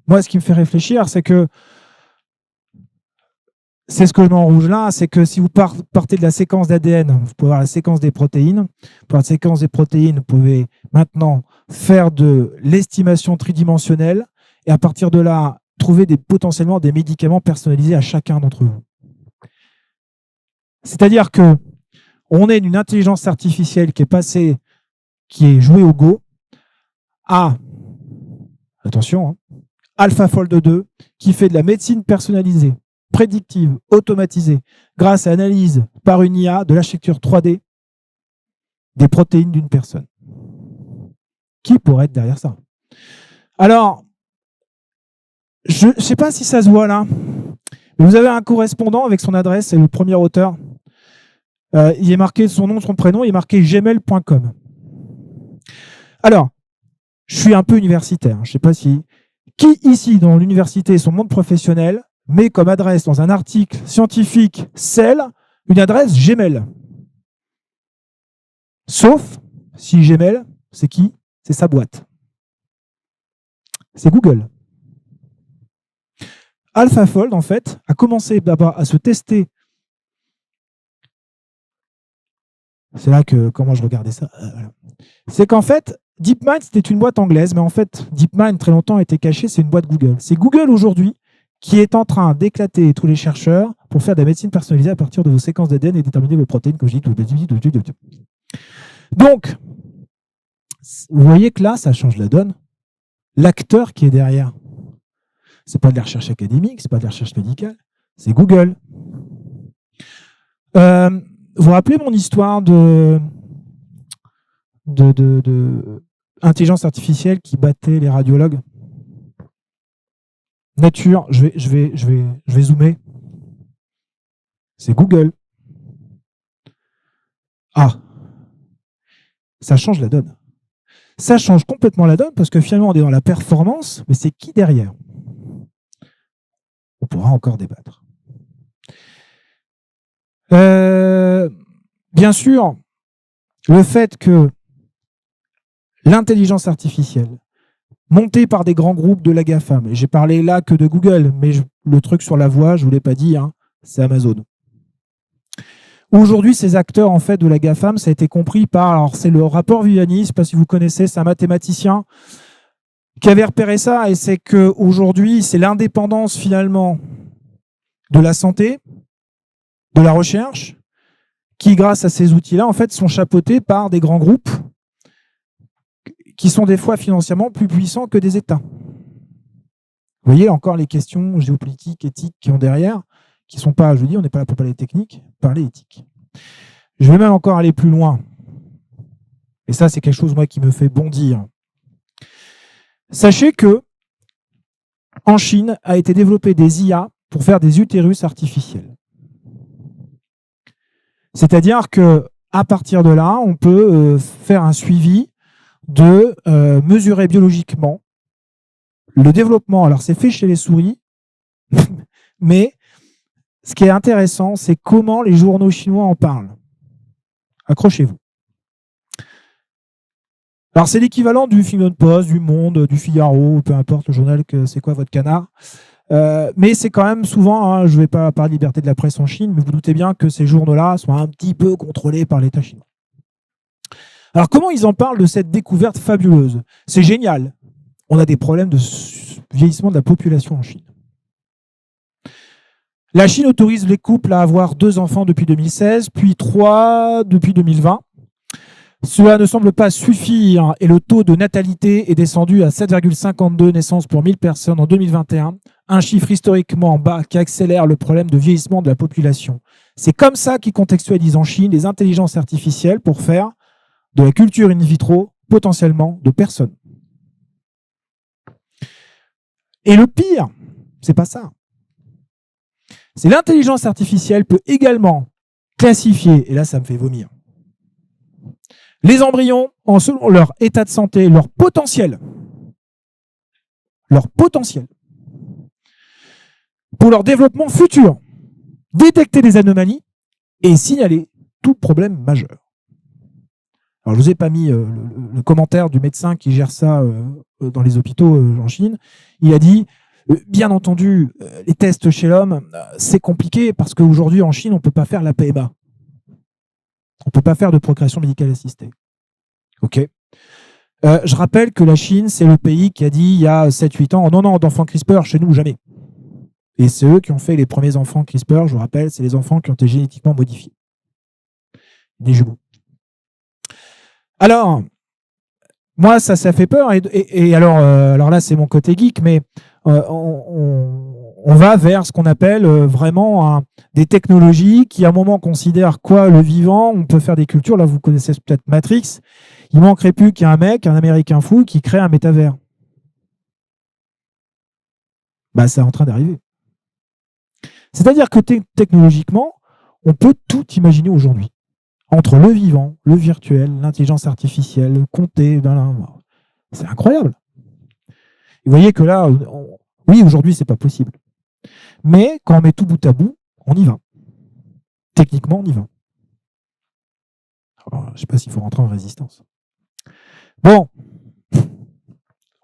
moi, ce qui me fait réfléchir, c'est que c'est ce que je mets en rouge là, c'est que si vous partez de la séquence d'ADN, vous pouvez avoir la séquence des protéines. Pour la séquence des protéines, vous pouvez maintenant faire de l'estimation tridimensionnelle et à partir de là, trouver potentiellement des médicaments personnalisés à chacun d'entre vous. C'est-à-dire que on est d'une intelligence artificielle qui est jouée au Go à, attention, AlphaFold 2, qui fait de la médecine personnalisée, prédictive, automatisée, grâce à l'analyse par une IA de l'architecture 3D des protéines d'une personne. Qui pourrait être derrière ça? Alors, je ne sais pas si ça se voit là, mais vous avez un correspondant avec son adresse, c'est le premier auteur. Il est marqué son nom, son prénom, il est marqué gmail.com. Alors, je suis un peu universitaire, je ne sais pas si... Qui ici, dans l'université et son monde professionnel, met comme adresse dans un article scientifique une adresse Gmail? Sauf si Gmail, c'est qui? C'est sa boîte. C'est Google. AlphaFold, en fait, a commencé d'abord à se tester. C'est là que, comment je regardais ça, voilà. C'est qu'en fait, DeepMind, c'était une boîte anglaise, mais en fait, DeepMind, très longtemps, était caché, c'est une boîte Google. C'est Google aujourd'hui qui est en train d'éclater tous les chercheurs pour faire de la médecine personnalisée à partir de vos séquences d'ADN et déterminer vos protéines, comme je dis. Donc, vous voyez que là, ça change la donne. L'acteur qui est derrière, c'est pas de la recherche académique, c'est pas de la recherche médicale, c'est Google. Vous vous rappelez mon histoire de intelligence artificielle qui battait les radiologues? Nature, je vais zoomer. C'est Google. Ah, ça change la donne. Ça change complètement la donne parce que finalement on est dans la performance, mais c'est qui derrière? On pourra encore débattre. Bien sûr, le fait que l'intelligence artificielle montée par des grands groupes de la GAFAM, et j'ai parlé là que de Google, mais le truc sur la voix, je ne vous l'ai pas dit, c'est Amazon. Aujourd'hui, ces acteurs en fait de la GAFAM, ça a été compris par, alors c'est le rapport Viviani, je ne sais pas si vous connaissez, c'est un mathématicien qui avait repéré ça, et c'est qu'aujourd'hui, c'est l'indépendance finalement de la santé, de la recherche, qui grâce à ces outils-là, en fait, sont chapeautés par des grands groupes qui sont des fois financièrement plus puissants que des États. Vous voyez encore les questions géopolitiques, éthiques qui ont derrière, qui ne sont pas, je vous dis, on n'est pas là pour parler technique, parler éthique. Je vais même encore aller plus loin. Et ça, c'est quelque chose, moi, qui me fait bondir. Sachez que en Chine a été développé des IA pour faire des utérus artificiels. C'est-à-dire qu'à partir de là, on peut faire un suivi de mesurer biologiquement le développement. Alors, c'est fait chez les souris, mais ce qui est intéressant, c'est comment les journaux chinois en parlent. Accrochez-vous. Alors, c'est l'équivalent du Huffington Post, du Monde, du Figaro, peu importe le journal, que c'est quoi votre canard. Mais c'est quand même souvent, je ne vais pas parler de liberté de la presse en Chine, mais vous doutez bien que ces journaux-là sont un petit peu contrôlés par l'État chinois. Alors, comment ils en parlent de cette découverte fabuleuse? C'est génial. On a des problèmes de vieillissement de la population en Chine. La Chine autorise les couples à avoir 2 enfants depuis 2016, puis 3 depuis 2020. Cela ne semble pas suffire et le taux de natalité est descendu à 7,52 naissances pour 1000 personnes en 2021, un chiffre historiquement bas qui accélère le problème de vieillissement de la population. C'est comme ça qu'ils contextualisent en Chine les intelligences artificielles pour faire de la culture in vitro potentiellement de personnes. Et le pire, c'est pas ça. C'est l'intelligence artificielle peut également classifier, et là ça me fait vomir, les embryons en selon leur état de santé, leur potentiel, pour leur développement futur, détecter des anomalies et signaler tout problème majeur. Alors, je vous ai pas mis le commentaire du médecin qui gère ça dans les hôpitaux en Chine. Il a dit, bien entendu, les tests chez l'homme, c'est compliqué parce qu'aujourd'hui en Chine, on ne peut pas faire la PMA. On ne peut pas faire de procréation médicale assistée. Ok. Je rappelle que la Chine, c'est le pays qui a dit il y a 7-8 ans, non, d'enfants CRISPR, chez nous, jamais. Et c'est eux qui ont fait les premiers enfants CRISPR, je vous rappelle, c'est les enfants qui ont été génétiquement modifiés. Des jumeaux. Alors, moi, ça fait peur. Et alors là, c'est mon côté geek, mais on va vers ce qu'on appelle vraiment des technologies qui, à un moment, considèrent quoi le vivant. On peut faire des cultures. Là, vous connaissez peut-être Matrix. Il ne manquerait plus qu'il y ait un mec, un Américain fou, qui crée un métavers. Bah, c'est en train d'arriver. C'est-à-dire que technologiquement, on peut tout imaginer aujourd'hui. Entre le vivant, le virtuel, l'intelligence artificielle, compter, c'est incroyable. Vous voyez que là, oui, aujourd'hui, c'est pas possible. Mais quand on met tout bout à bout, on y va. Techniquement, on y va. Alors, je ne sais pas s'il faut rentrer en résistance. Bon,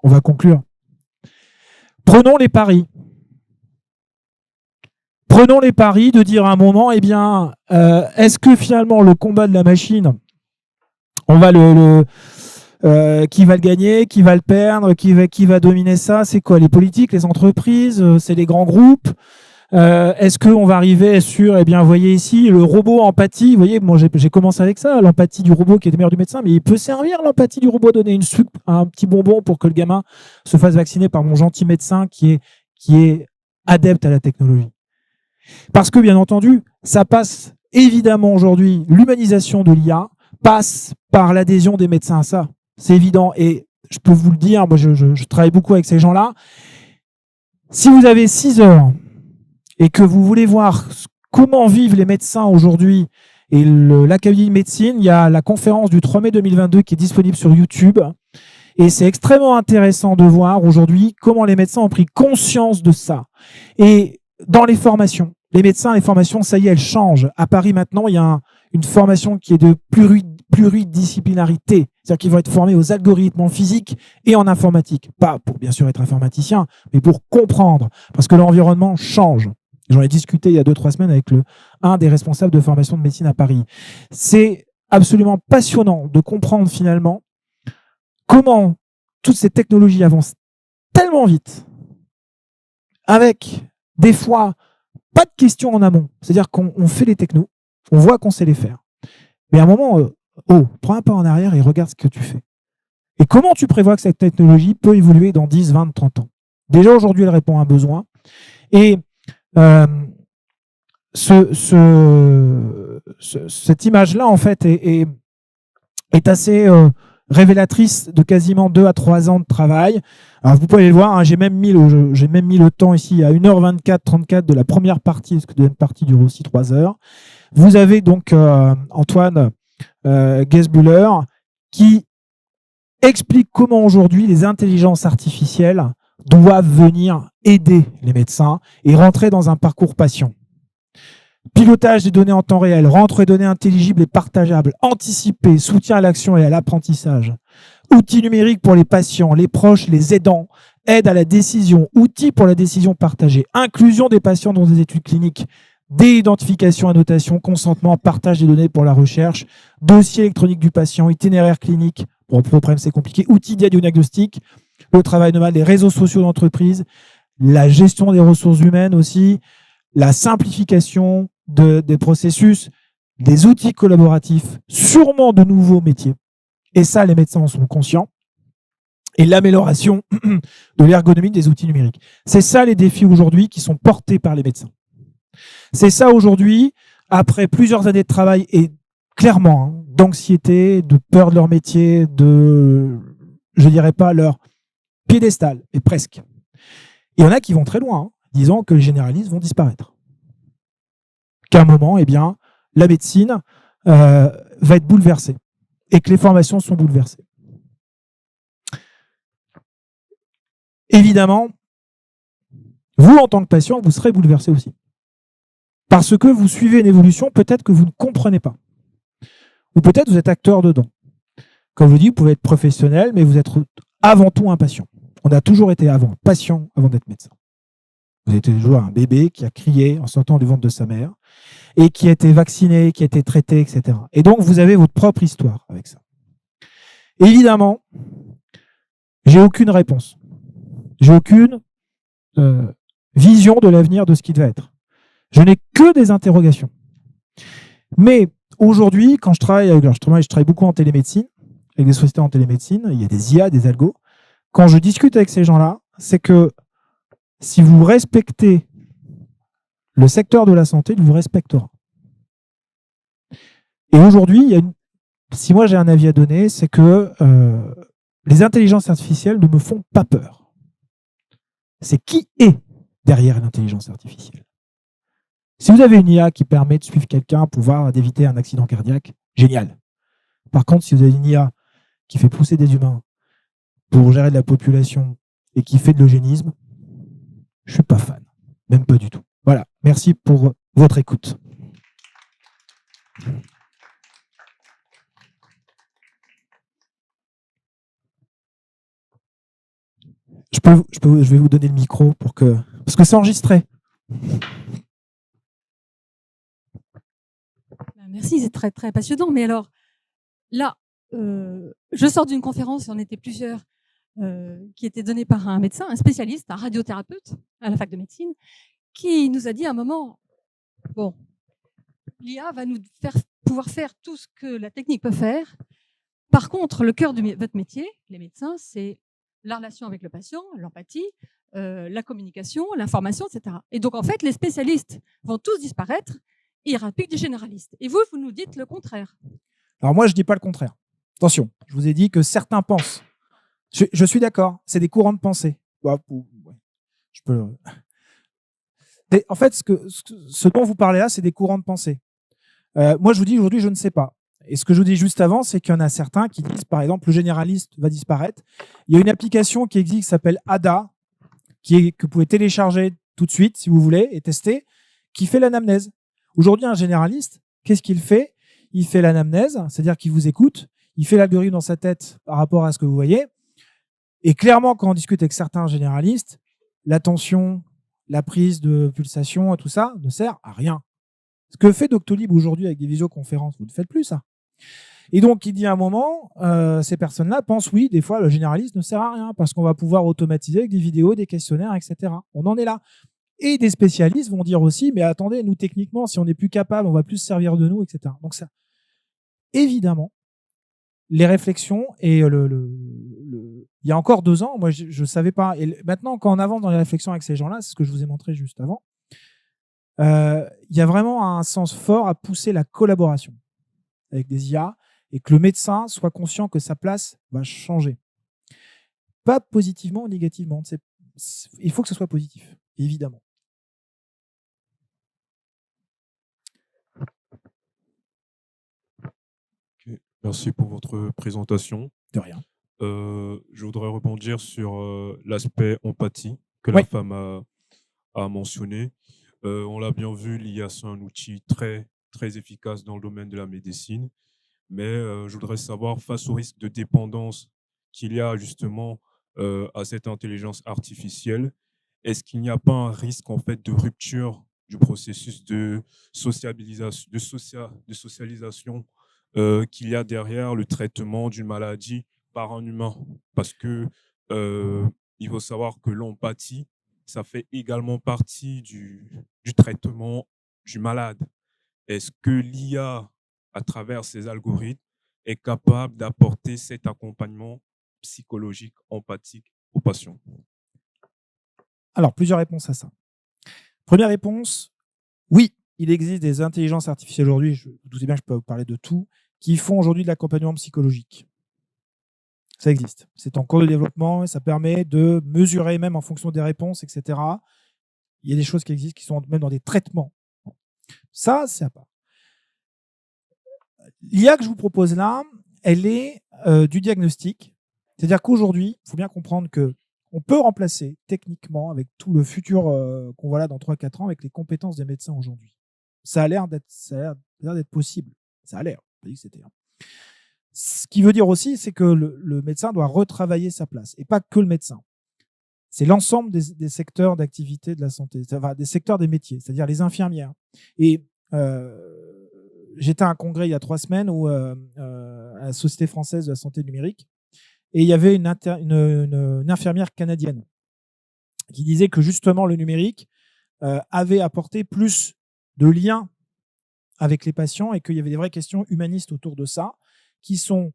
on va conclure. Prenons les paris. Prenons les paris de dire à un moment, eh bien, est-ce que finalement le combat de la machine, on va qui va le gagner, qui va le perdre, qui va dominer ça? C'est quoi? Les politiques, les entreprises, c'est les grands groupes? Est-ce qu'on va arriver sur, eh bien, vous voyez ici, le robot empathie. Vous voyez, moi j'ai commencé avec ça, l'empathie du robot qui est meilleur du médecin, mais il peut servir l'empathie du robot, donner une soupe, un petit bonbon pour que le gamin se fasse vacciner par mon gentil médecin qui est adepte à la technologie. Parce que, bien entendu, ça passe évidemment aujourd'hui, l'humanisation de l'IA passe par l'adhésion des médecins à ça. C'est évident. Et je peux vous le dire, moi je travaille beaucoup avec ces gens-là. Si vous avez 6 heures et que vous voulez voir comment vivent les médecins aujourd'hui et l'Académie de médecine, il y a la conférence du 3 mai 2022 qui est disponible sur YouTube. Et c'est extrêmement intéressant de voir aujourd'hui comment les médecins ont pris conscience de ça. Et dans les formations, les médecins, les formations, ça y est, elles changent. À Paris, maintenant, il y a une formation qui est de pluridisciplinarité. C'est-à-dire qu'ils vont être formés aux algorithmes en physique et en informatique. Pas pour, bien sûr, être informaticien, mais pour comprendre. Parce que l'environnement change. J'en ai discuté il y a 2-3 semaines avec un des responsables de formation de médecine à Paris. C'est absolument passionnant de comprendre finalement comment toutes ces technologies avancent tellement vite, avec des fois pas de questions en amont. C'est-à-dire qu'on fait les technos, on voit qu'on sait les faire. Mais à un moment, prends un pas en arrière et regarde ce que tu fais. Et comment tu prévois que cette technologie peut évoluer dans 10, 20, 30 ans? Déjà, aujourd'hui, elle répond à un besoin. Et cette image-là, en fait, est assez révélatrice de quasiment 2 à 3 ans de travail. Alors, vous pouvez le voir, hein, j'ai même mis le temps ici à 1h24, 34 de la première partie, parce que la deuxième partie dure aussi 3 heures. Vous avez donc Antoine Gesbuller qui explique comment aujourd'hui les intelligences artificielles doivent venir aider les médecins et rentrer dans un parcours patient. Pilotage des données en temps réel, rentre des données intelligibles et partageables, anticiper, soutien à l'action et à l'apprentissage, outils numériques pour les patients, les proches, les aidants, aide à la décision, outils pour la décision partagée, inclusion des patients dans des études cliniques, Déidentification, annotation, consentement, partage des données pour la recherche, dossier électronique du patient, itinéraire clinique, pour problème c'est compliqué, outils diagnostiques, le travail nomade, les réseaux sociaux d'entreprise, la gestion des ressources humaines aussi, la simplification des processus, des outils collaboratifs, sûrement de nouveaux métiers. Et ça, les médecins en sont conscients. Et l'amélioration de l'ergonomie des outils numériques. C'est ça les défis aujourd'hui qui sont portés par les médecins. C'est ça aujourd'hui, après plusieurs années de travail et clairement d'anxiété, de peur de leur métier, de, je dirais pas leur piédestal, mais presque. Il y en a qui vont très loin, disant que les généralistes vont disparaître. Qu'à un moment, eh bien, la médecine va être bouleversée et que les formations sont bouleversées. Évidemment, vous, en tant que patient, vous serez bouleversé aussi. Parce que vous suivez une évolution, peut-être que vous ne comprenez pas. Ou peut-être vous êtes acteur dedans. Comme je vous dis, vous pouvez être professionnel, mais vous êtes avant tout un patient. On a toujours été patient avant d'être médecin. Vous êtes toujours un bébé qui a crié en sortant du ventre de sa mère et qui a été vacciné, qui a été traité, etc. Et donc, vous avez votre propre histoire avec ça. Évidemment, j'ai aucune réponse. J'ai aucune vision de l'avenir de ce qui devait être. Je n'ai que des interrogations. Mais aujourd'hui, quand je travaille beaucoup en télémédecine, avec des sociétés en télémédecine, il y a des IA, des algos. Quand je discute avec ces gens-là, c'est que si vous respectez le secteur de la santé, il vous respectera. Et aujourd'hui, si moi j'ai un avis à donner, c'est que les intelligences artificielles ne me font pas peur. C'est qui est derrière l'intelligence artificielle. Si vous avez une IA qui permet de suivre quelqu'un pour pouvoir d'éviter un accident cardiaque, génial. Par contre, si vous avez une IA qui fait pousser des humains pour gérer de la population et qui fait de l'eugénisme, je ne suis pas fan. Même pas du tout. Voilà. Merci pour votre écoute. Je vais vous donner le micro parce que c'est enregistré. Merci, c'est très, très passionnant. Mais alors, là, je sors d'une conférence, on était plusieurs, qui était donnée par un médecin, un spécialiste, un radiothérapeute à la fac de médecine, qui nous a dit à un moment, bon, l'IA va nous pouvoir faire tout ce que la technique peut faire. Par contre, le cœur de votre métier, les médecins, c'est la relation avec le patient, l'empathie, la communication, l'information, etc. Et donc, en fait, les spécialistes vont tous disparaître et il n'y aura plus que des généralistes. Et vous nous dites le contraire. Alors moi, je ne dis pas le contraire. Attention, je vous ai dit que certains pensent. Je suis d'accord, c'est des courants de pensée. Je peux... En fait, ce dont vous parlez là, c'est des courants de pensée. Moi, je vous dis aujourd'hui, je ne sais pas. Et ce que je vous dis juste avant, c'est qu'il y en a certains qui disent, par exemple, le généraliste va disparaître. Il y a une application qui existe qui s'appelle ADA, que vous pouvez télécharger tout de suite, si vous voulez, et tester, qui fait l'anamnèse. Aujourd'hui, un généraliste, qu'est-ce qu'il fait? Il fait l'anamnèse, c'est-à-dire qu'il vous écoute, il fait l'algorithme dans sa tête par rapport à ce que vous voyez. Et clairement, quand on discute avec certains généralistes, l'attention, la prise de pulsation et tout ça ne sert à rien. Ce que fait Doctolib aujourd'hui avec des visioconférences, vous ne faites plus ça. Et donc, il dit à un moment, ces personnes-là pensent, oui, des fois, le généraliste ne sert à rien parce qu'on va pouvoir automatiser avec des vidéos, des questionnaires, etc. On en est là. Et des spécialistes vont dire aussi, mais attendez, nous, techniquement, si on n'est plus capable, on va plus se servir de nous, etc. Donc, ça, évidemment, les réflexions et il y a encore 2 ans, moi, je ne savais pas. Et maintenant, quand on avance dans les réflexions avec ces gens-là, c'est ce que je vous ai montré juste avant, il y a vraiment un sens fort à pousser la collaboration avec des IA et que le médecin soit conscient que sa place va changer. Pas positivement ou négativement. Il faut que ce soit positif, évidemment. Okay. Merci pour votre présentation. De rien. Je voudrais rebondir sur l'aspect empathie que la femme a mentionné. On l'a bien vu, l'IA, c'est un outil très, très efficace dans le domaine de la médecine. Mais je voudrais savoir, face au risque de dépendance qu'il y a justement à cette intelligence artificielle, est-ce qu'il n'y a pas un risque en fait de rupture du processus de socialisation qu'il y a derrière le traitement d'une maladie par un humain. Parce que il faut savoir que l'empathie, ça fait également partie du traitement du malade. Est-ce que l'IA, à travers ses algorithmes, est capable d'apporter cet accompagnement psychologique, empathique aux patients? Alors, plusieurs réponses à ça. Première réponse, oui, il existe des intelligences artificielles aujourd'hui, vous doutez bien que je peux vous parler de tout, qui font aujourd'hui de l'accompagnement psychologique. Ça existe. C'est en cours de développement et ça permet de mesurer même en fonction des réponses, etc. Il y a des choses qui existent qui sont même dans des traitements. Ça, c'est à part. L'IA que je vous propose là, elle est du diagnostic. C'est-à-dire qu'aujourd'hui, il faut bien comprendre qu'on peut remplacer techniquement, avec tout le futur qu'on voit là dans 3-4 ans, avec les compétences des médecins aujourd'hui. Ça a l'air d'être possible. Ça a l'air. Pas dit que c'était. Ce qui veut dire aussi, c'est que le médecin doit retravailler sa place. Et pas que le médecin. C'est l'ensemble des secteurs d'activité de la santé, enfin, des secteurs des métiers, c'est-à-dire les infirmières. Et j'étais à un congrès il y a 3 semaines où, à la Société française de la santé numérique, et il y avait une infirmière canadienne qui disait que justement le numérique avait apporté plus de liens avec les patients et qu'il y avait des vraies questions humanistes autour de ça, il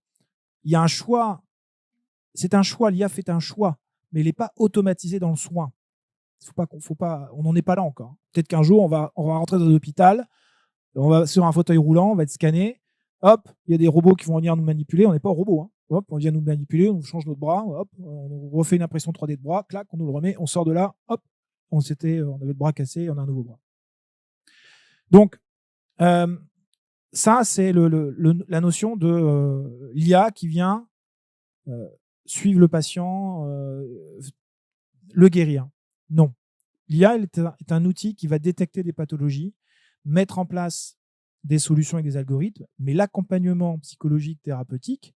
y a un choix, c'est un choix, l'IA fait un choix, mais il n'est pas automatisé dans le soin. On n'en est pas là encore. Peut-être qu'un jour, on va rentrer dans un hôpital, on va sur un fauteuil roulant, on va être scanné, hop, il y a des robots qui vont venir nous manipuler, on n'est pas au robot, hein. Hop, on vient nous manipuler, on change notre bras, hop, on refait une impression 3D de bras, clac, on nous le remet, on sort de là, hop, on avait le bras cassé, on a un nouveau bras. Donc, ça, c'est la notion de l'IA qui vient suivre le patient, le guérir. Non. L'IA est un outil qui va détecter des pathologies, mettre en place des solutions avec des algorithmes, mais l'accompagnement psychologique, thérapeutique,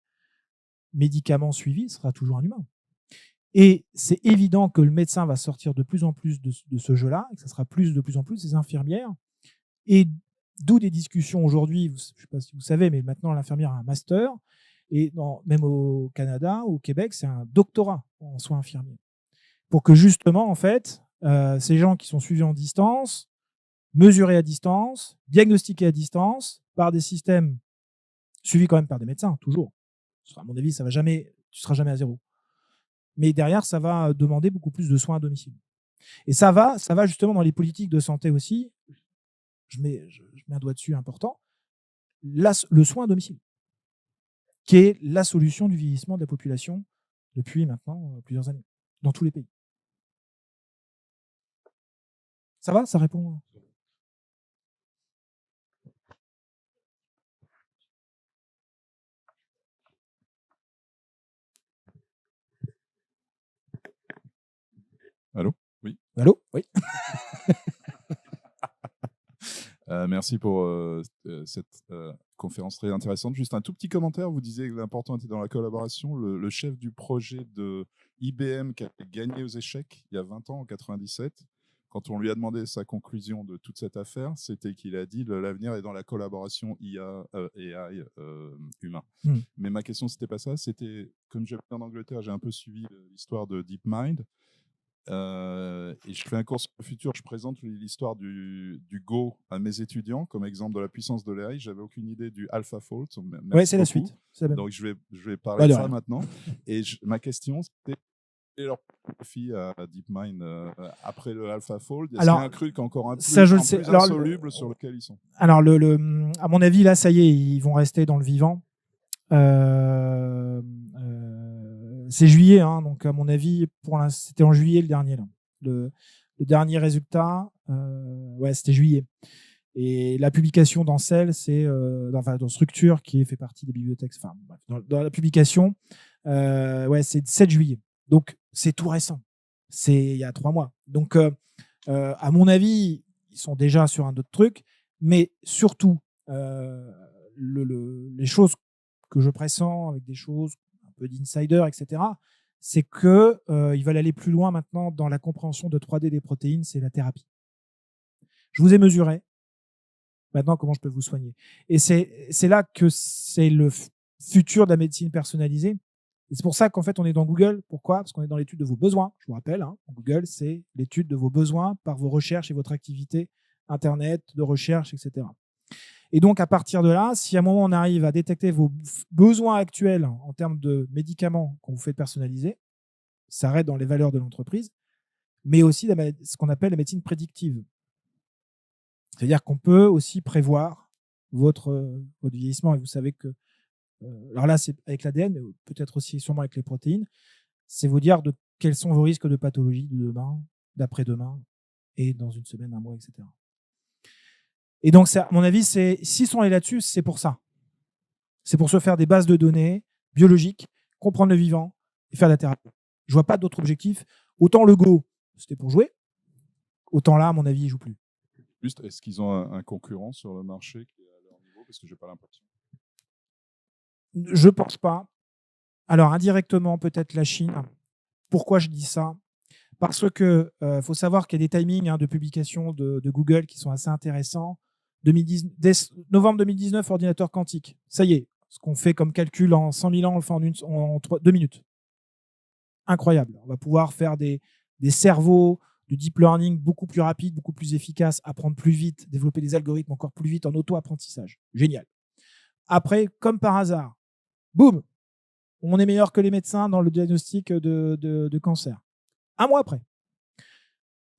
médicament suivi, sera toujours un humain. Et c'est évident que le médecin va sortir de plus en plus de ce jeu-là, et que ça sera de plus en plus des infirmières. Et d'où des discussions aujourd'hui, je ne sais pas si vous savez, mais maintenant l'infirmière a un master, et même au Canada, au Québec, c'est un doctorat en soins infirmiers. Pour que justement, en fait, ces gens qui sont suivis en distance, mesurés à distance, diagnostiqués à distance, par des systèmes suivis quand même par des médecins, toujours. À mon avis, tu ne seras jamais à zéro. Mais derrière, ça va demander beaucoup plus de soins à domicile. Et ça va justement dans les politiques de santé aussi. Je mets un doigt dessus important. Le soin à domicile, qui est la solution du vieillissement de la population depuis maintenant plusieurs années, dans tous les pays. Ça va? Ça répond? Allô? Oui. Allô? Oui. Merci pour cette conférence très intéressante. Juste un tout petit commentaire. Vous disiez que l'important était dans la collaboration. Le chef du projet de IBM qui a gagné aux échecs il y a 20 ans, en 97, quand on lui a demandé sa conclusion de toute cette affaire, c'était qu'il a dit l'avenir est dans la collaboration IA et AI humain. Mais ma question, c'était pas ça. C'était, comme j'habite en Angleterre, j'ai un peu suivi l'histoire de DeepMind. Et je fais un cours sur le futur, je présente l'histoire du Go à mes étudiants comme exemple de la puissance de l'AI. J'avais aucune idée du AlphaFold. Oui, c'est la suite. Donc je vais parler de ça maintenant. Et ma question, c'était quel est leur profit à DeepMind après le AlphaFold? Est-ce qu'il y a un truc encore un peu plus insoluble sur lequel ils sont? Alors, à mon avis, là, ça y est, ils vont rester dans le vivant. C'est juillet, hein, donc à mon avis, c'était en juillet le dernier. Là. Le dernier résultat, c'était juillet. Et la publication dans Cell, c'est dans Structure, qui fait partie des bibliothèques. Enfin, dans la publication, c'est 7 juillet. Donc, c'est tout récent. C'est il y a 3 mois. Donc, à mon avis, ils sont déjà sur un autre truc. Mais surtout, les choses que je pressens avec des choses un peu d'insider, etc., c'est qu'ils veulent aller plus loin maintenant dans la compréhension de 3D des protéines, c'est la thérapie. Je vous ai mesuré. Maintenant, comment je peux vous soigner? Et c'est là que c'est le futur de la médecine personnalisée. Et c'est pour ça qu'en fait, on est dans Google. Pourquoi? Parce qu'on est dans l'étude de vos besoins. Je vous rappelle, hein, Google, c'est l'étude de vos besoins par vos recherches et votre activité Internet, de recherche, etc. Et donc, à partir de là, si à un moment, on arrive à détecter vos besoins actuels en termes de médicaments qu'on vous fait personnaliser, ça reste dans les valeurs de l'entreprise, mais aussi ce qu'on appelle la médecine prédictive. C'est-à-dire qu'on peut aussi prévoir votre vieillissement. Et vous savez que, alors là, c'est avec l'ADN, mais peut-être aussi sûrement avec les protéines, c'est vous dire quels sont vos risques de pathologie de demain, d'après-demain, et dans une semaine, un mois, etc. Et donc, à mon avis, s'ils sont allés là-dessus, c'est pour ça. C'est pour se faire des bases de données biologiques, comprendre le vivant et faire de la thérapie. Je vois pas d'autre objectif. Autant le Go, c'était pour jouer, autant là, à mon avis, ils jouent plus. Juste, est-ce qu'ils ont un concurrent sur le marché qui est à leur niveau? Parce que j'ai pas l'impression. Je pense pas. Alors, indirectement, peut-être la Chine. Pourquoi je dis ça? Parce que faut savoir qu'il y a des timings de publication de Google qui sont assez intéressants. Dès novembre 2019, ordinateur quantique. Ça y est, ce qu'on fait comme calcul en 100 000 ans, on le fait en 2 minutes. Incroyable. On va pouvoir faire des cerveaux, du deep learning beaucoup plus rapide, beaucoup plus efficace, apprendre plus vite, développer des algorithmes encore plus vite en auto-apprentissage. Génial. Après, comme par hasard, boum, on est meilleur que les médecins dans le diagnostic de cancer. 1 mois après.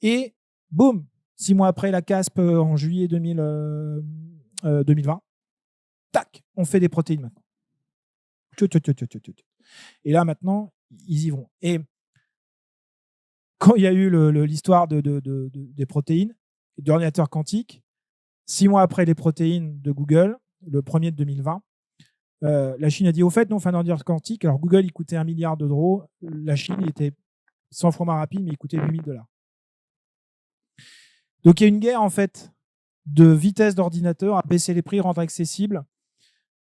Et boum, 6 mois après la CASP en juillet 2020, tac, on fait des protéines maintenant. Et là maintenant, ils y vont. Et quand il y a eu l'histoire des protéines, d'ordinateurs quantiques, 6 mois après les protéines de Google, le premier de 2020, la Chine a dit au fait, nous on fait un ordinateur quantique. Alors Google, il coûtait 1 milliard d'euros. La Chine, il était 100 fois moins rapide, mais il coûtait 8 000 $. Donc il y a une guerre en fait de vitesse d'ordinateur, à baisser les prix, rendre accessible.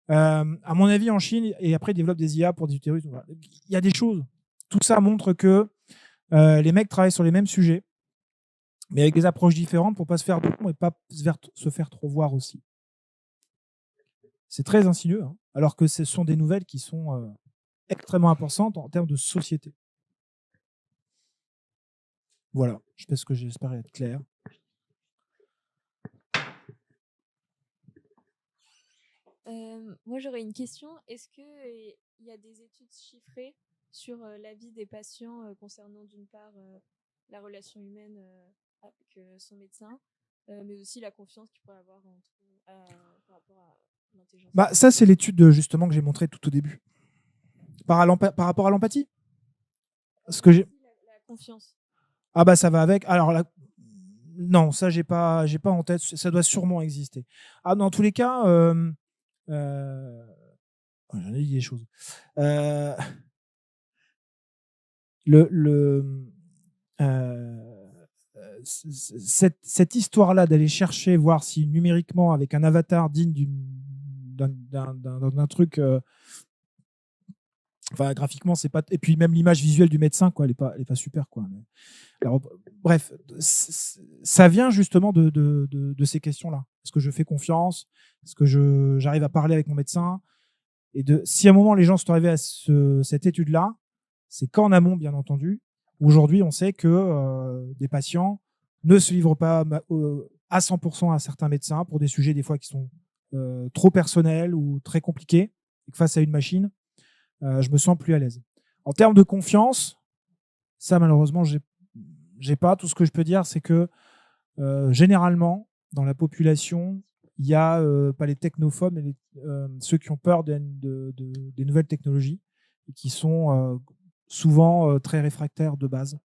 À mon avis, en Chine, et après ils développent des IA pour des utérus. Il y a des choses. Tout ça montre que les mecs travaillent sur les mêmes sujets, mais avec des approches différentes pour pas se faire beaucoup et pas se faire trop voir aussi. C'est très insidieux, hein, alors que ce sont des nouvelles qui sont extrêmement importantes en termes de société. Voilà, je pense que j'espère être clair. Moi, j'aurais une question. Est-ce qu'il y a des études chiffrées sur la vie des patients concernant d'une part la relation humaine avec son médecin, mais aussi la confiance qu'il pourrait avoir par rapport à l'intelligence? Ça, c'est l'étude justement que j'ai montrée tout au début. Par rapport à l'empathie, la confiance. Ah bah ça va avec. Alors là, non, ça j'ai pas en tête. Ça doit sûrement exister. Ah, dans tous les cas, j'en ai dit des choses. Cette histoire-là d'aller chercher, voir si numériquement, avec un avatar digne d'un truc, enfin graphiquement, c'est pas. Et puis même l'image visuelle du médecin, quoi, elle est pas super, quoi. Alors, bref, ça vient justement de ces questions-là. Est-ce que je fais confiance? Est-ce que j'arrive à parler avec mon médecin? Et si à un moment les gens sont arrivés à cette étude-là, c'est qu'en amont, bien entendu. Aujourd'hui, on sait que des patients ne se livrent pas à 100% à certains médecins pour des sujets des fois qui sont trop personnels ou très compliqués. Et que face à une machine, je me sens plus à l'aise. En termes de confiance, ça malheureusement, j'ai pas. Tout ce que je peux dire, c'est que généralement, dans la population, il y a pas les technophobes, mais ceux qui ont peur des nouvelles technologies et qui sont souvent très réfractaires de base.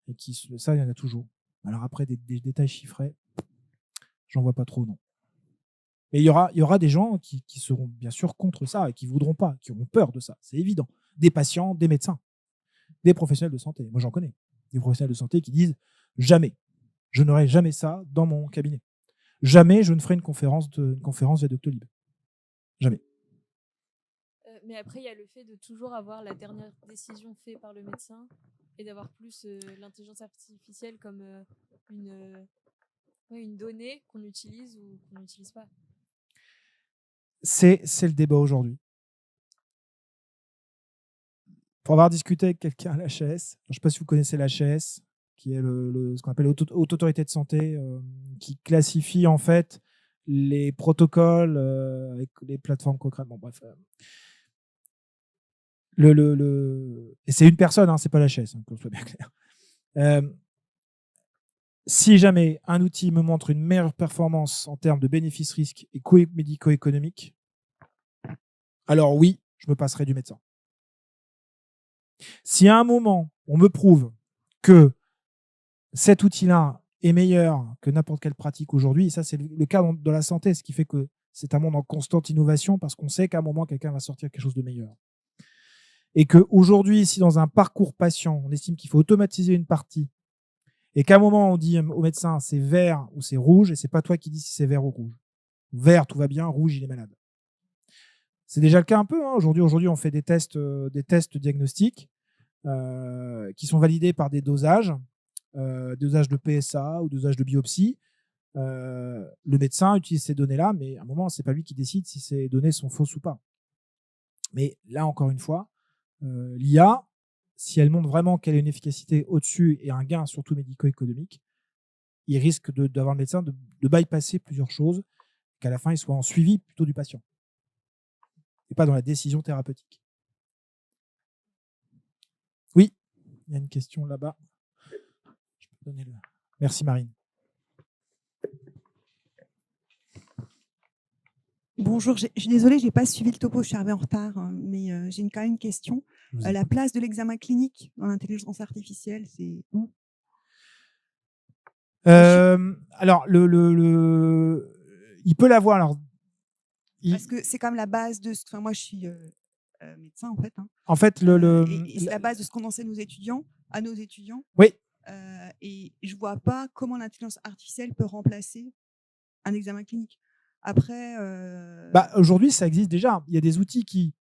Et ça, il y en a toujours. Alors après, des détails chiffrés, j'en vois pas trop, non. Mais il y aura des gens qui seront bien sûr contre ça et qui voudront pas, qui auront peur de ça. C'est évident. Des patients, des médecins, des professionnels de santé. Moi, j'en connais. Des professionnels de santé qui disent jamais, je n'aurai jamais ça dans mon cabinet. Jamais je ne ferai une conférence via Doctolib. Jamais. Mais après, il y a le fait de toujours avoir la dernière décision faite par le médecin et d'avoir plus l'intelligence artificielle comme une donnée qu'on utilise ou qu'on n'utilise pas. C'est le débat aujourd'hui. Pour avoir discuté avec quelqu'un à l'HAS, je ne sais pas si vous connaissez l'HAS, qui est ce qu'on appelle Haute Autorité de Santé, qui classifie en fait les protocoles avec les plateformes concrètes. Bon, bref. Et c'est une personne, hein, c'est pas l'HAS, hein, qu'on soit bien clair. Si jamais un outil me montre une meilleure performance en termes de bénéfices-risques et coûts médico-économiques, alors oui, je me passerai du médecin. Si à un moment, on me prouve que cet outil-là est meilleur que n'importe quelle pratique aujourd'hui, et ça c'est le cas de la santé, ce qui fait que c'est un monde en constante innovation parce qu'on sait qu'à un moment, quelqu'un va sortir quelque chose de meilleur. Et qu'aujourd'hui, si dans un parcours patient, on estime qu'il faut automatiser une partie, et qu'à un moment, on dit au médecin c'est vert ou c'est rouge, et c'est pas toi qui dis si c'est vert ou rouge. Vert, tout va bien, rouge, il est malade. C'est déjà le cas un peu. Hein. Aujourd'hui, on fait des tests diagnostiques qui sont validés par des dosages de PSA ou dosages de biopsie. Le médecin utilise ces données-là, mais à un moment, c'est pas lui qui décide si ces données sont fausses ou pas. Mais là, encore une fois, l'IA, si elle montre vraiment qu'elle a une efficacité au-dessus et un gain surtout médico-économique, il risque d'avoir le médecin de bypasser plusieurs choses, qu'à la fin, il soit en suivi plutôt du patient et pas dans la décision thérapeutique. Oui, il y a une question là-bas. Je peux donner le... Merci Marine. Bonjour, je suis désolée, je n'ai pas suivi le topo, je suis arrivée en retard, mais j'ai quand même une question. La place de l'examen clinique dans l'intelligence artificielle, c'est où? Alors, il peut l'avoir. Alors, parce que c'est comme la base de ce. Enfin, moi, je suis médecin en fait. Hein. En fait, et c'est la base de ce qu'on enseigne à nos étudiants. Oui. Et je vois pas comment l'intelligence artificielle peut remplacer un examen clinique. Après. Aujourd'hui, ça existe déjà. Il y a des outils qui,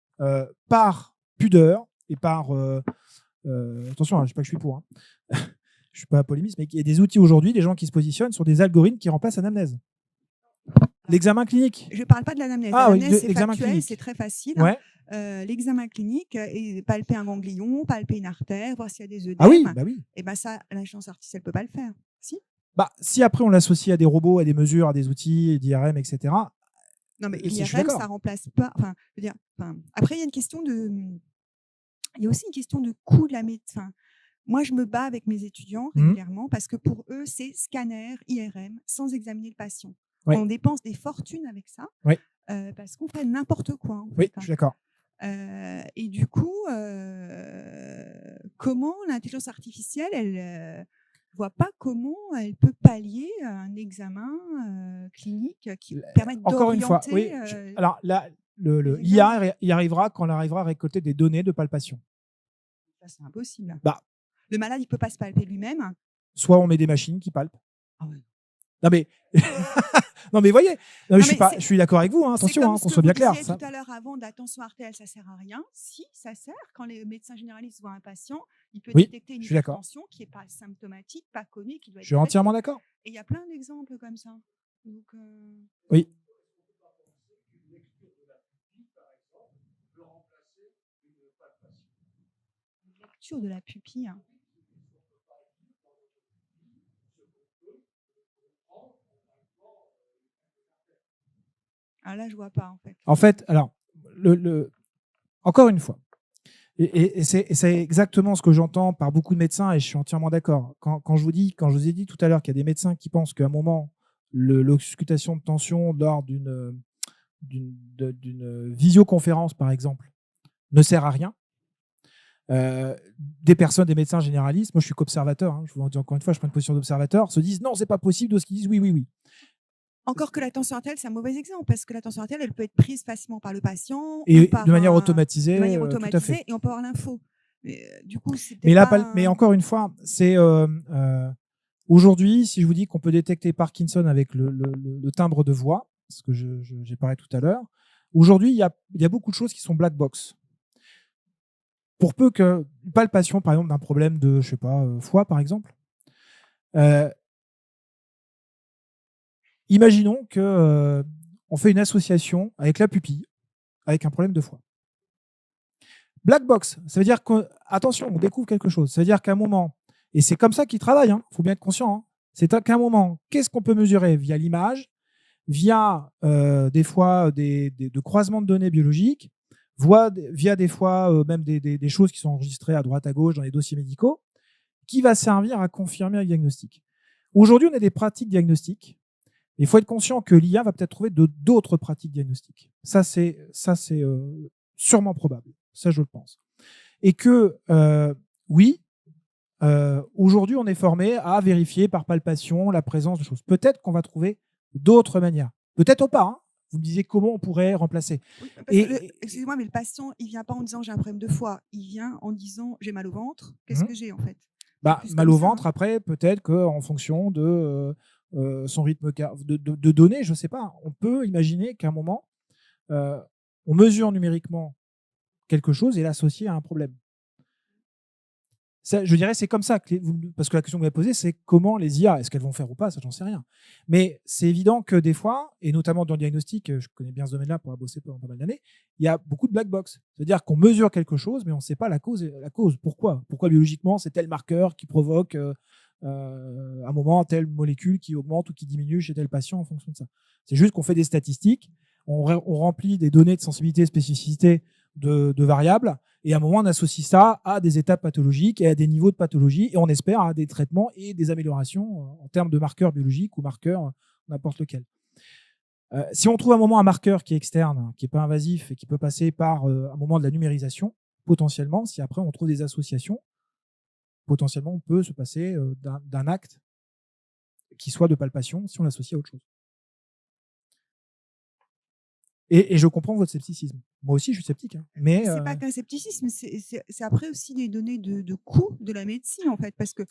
par pudeur et par. Attention, je ne sais pas que je suis pour. Hein. Je ne suis pas polémiste, mais il y a des outils aujourd'hui, des gens qui se positionnent sur des algorithmes qui remplacent l'anamnèse. L'examen clinique. Je ne parle pas de l'anamnèse. L'anamnèse, c'est factuel, c'est très facile. Ouais. L'examen clinique est palper un ganglion, palper une artère, voir s'il y a des œdèmes. Ah oui, bah oui. Et ça, l'intelligence artificielle ne peut pas le faire. Si après on l'associe à des robots, à des mesures, à des outils, d'IRM, etc. Non, mais l'IRM, ça ne remplace pas. Après, il y a une question de. Il y a aussi une question de coût de la médecine. Moi, je me bats avec mes étudiants régulièrement parce que pour eux, c'est scanner, IRM, sans examiner le patient. Ouais. On dépense des fortunes avec ça parce qu'on fait n'importe quoi. Oui, je suis d'accord. Et du coup, comment l'intelligence artificielle, elle voit pas comment elle peut pallier un examen clinique qui permet d'orienter. Encore une fois, oui. Alors là, l'IA y arrivera quand elle arrivera à récolter des données de palpation. Ça, c'est impossible. Le malade, il peut pas se palper lui-même. Soit on met des machines qui palpent. Ah ouais. Non mais, non mais voyez, je suis d'accord avec vous. Hein, attention, qu'on soit bien clair. Tout à l'heure avant, de la tension artérielle, ça sert à rien. Si, ça sert. Quand les médecins généralistes voient un patient, il peut détecter une hypertension qui n'est pas symptomatique, pas connue, qui doit être. Je suis entièrement d'accord. Et il y a plein d'exemples comme ça. Donc, oui. Une lecture de la pupille. Hein. Ah là, je vois pas, en fait. En fait, alors, encore une fois, et c'est exactement ce que j'entends par beaucoup de médecins, et je suis entièrement d'accord. Quand je vous ai dit tout à l'heure qu'il y a des médecins qui pensent qu'à un moment, l'auscultation de tension lors d'une visioconférence, par exemple, ne sert à rien. Des médecins généralistes, moi je suis qu'observateur, hein, je vous le dis encore une fois, je prends une position d'observateur, se disent non, c'est pas possible, d'autres qui disent oui. Encore que la tension artérielle, c'est un mauvais exemple, parce que la tension artérielle, elle peut être prise facilement par le patient. Et de manière automatisée. Tout à fait. Et on peut avoir l'info. Du coup, mais encore une fois, c'est aujourd'hui, si je vous dis qu'on peut détecter Parkinson avec le timbre de voix, ce que j'ai parlé tout à l'heure, aujourd'hui, il y a beaucoup de choses qui sont black box. Pour peu que palpation, par exemple, d'un problème de, je sais pas, foie, par exemple, imaginons que on fait une association avec la pupille, avec un problème de foie. Black box, ça veut dire que, attention, on découvre quelque chose. Ça veut dire qu'à un moment, et c'est comme ça qu'ils travaillent, il faut bien être conscient, hein, c'est qu'à un moment, qu'est-ce qu'on peut mesurer via l'image, via des fois de croisements de données biologiques, via des fois même des choses qui sont enregistrées à droite à gauche dans les dossiers médicaux, qui va servir à confirmer un diagnostic. Aujourd'hui, on a des pratiques diagnostiques. Il faut être conscient que l'IA va peut-être trouver d'autres pratiques diagnostiques. Ça, c'est sûrement probable. Ça, je le pense. Et que, oui, aujourd'hui, on est formé à vérifier par palpation la présence de choses. Peut-être qu'on va trouver d'autres manières. Peut-être pas. Hein. Vous me disiez comment on pourrait remplacer. Oui, excusez-moi, mais le patient, il ne vient pas en disant j'ai un problème de foie. Il vient en disant j'ai mal au ventre. Qu'est-ce que j'ai en fait? Mal au ventre, après, peut-être qu'en fonction de son rythme de données, je ne sais pas. On peut imaginer qu'à un moment, on mesure numériquement quelque chose et l'associer à un problème. Ça, je dirais c'est comme ça, parce que la question que vous m'avez posée, c'est comment les IA, est-ce qu'elles vont faire ou pas, ça j'en sais rien. Mais c'est évident que des fois, et notamment dans le diagnostic, je connais bien ce domaine-là pour avoir bossé pendant pas mal d'années, il y a beaucoup de black box. C'est-à-dire qu'on mesure quelque chose, mais on ne sait pas la cause. Pourquoi biologiquement c'est tel marqueur qui provoque à un moment telle molécule qui augmente ou qui diminue chez tel patient en fonction de ça. C'est juste qu'on fait des statistiques, on remplit des données de sensibilité et spécificité de variables, et à un moment, on associe ça à des étapes pathologiques et à des niveaux de pathologie, et on espère à des traitements et des améliorations en termes de marqueurs biologiques ou marqueurs n'importe lequel. Si on trouve un moment un marqueur qui est externe, qui n'est pas invasif et qui peut passer par un moment de la numérisation, potentiellement, si après on trouve des associations, potentiellement on peut se passer d'un acte qui soit de palpation si on l'associe à autre chose. Et je comprends votre scepticisme. Moi aussi, je suis sceptique. Hein. Mais c'est pas qu'un scepticisme, c'est après aussi des données de coût de la médecine, en fait, parce que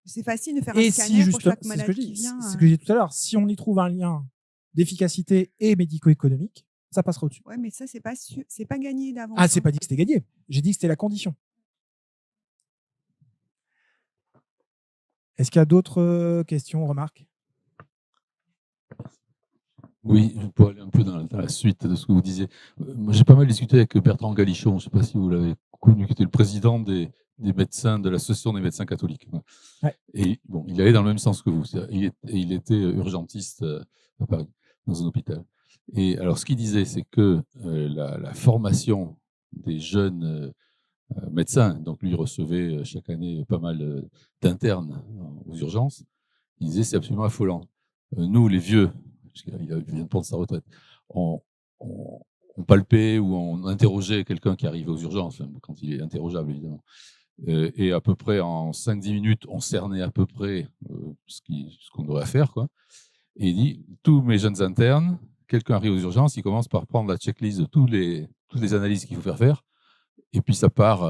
c'est facile de faire un scanner pour chaque malade qui vient. C'est ce que j'ai dit tout à l'heure. Si on y trouve un lien d'efficacité et médico-économique, ça passera au-dessus. Ouais, mais ça, c'est pas gagné d'avance. Ah, c'est pas dit que c'était gagné. J'ai dit que c'était la condition. Est-ce qu'il y a d'autres questions, remarques? Oui, pour aller un peu dans la suite de ce que vous disiez. Moi, j'ai pas mal discuté avec Bertrand Galichon, je ne sais pas si vous l'avez connu, qui était le président des médecins de l'Association des médecins catholiques. Ouais. Et bon, il allait dans le même sens que vous. Il était urgentiste à Paris, dans un hôpital. Et alors, ce qu'il disait, c'est que la formation des jeunes médecins, donc lui recevait chaque année pas mal d'internes aux urgences, il disait c'est absolument affolant. Nous, les vieux, il vient de prendre sa retraite, on palpait ou on interrogeait quelqu'un qui arrivait aux urgences, quand il est interrogeable évidemment. Et à peu près en 5-10 minutes, on cernait à peu près ce qu'on aurait à faire, quoi. Et il dit, tous mes jeunes internes, quelqu'un arrive aux urgences, il commence par prendre la checklist de toutes les analyses qu'il faut faire, et puis ça part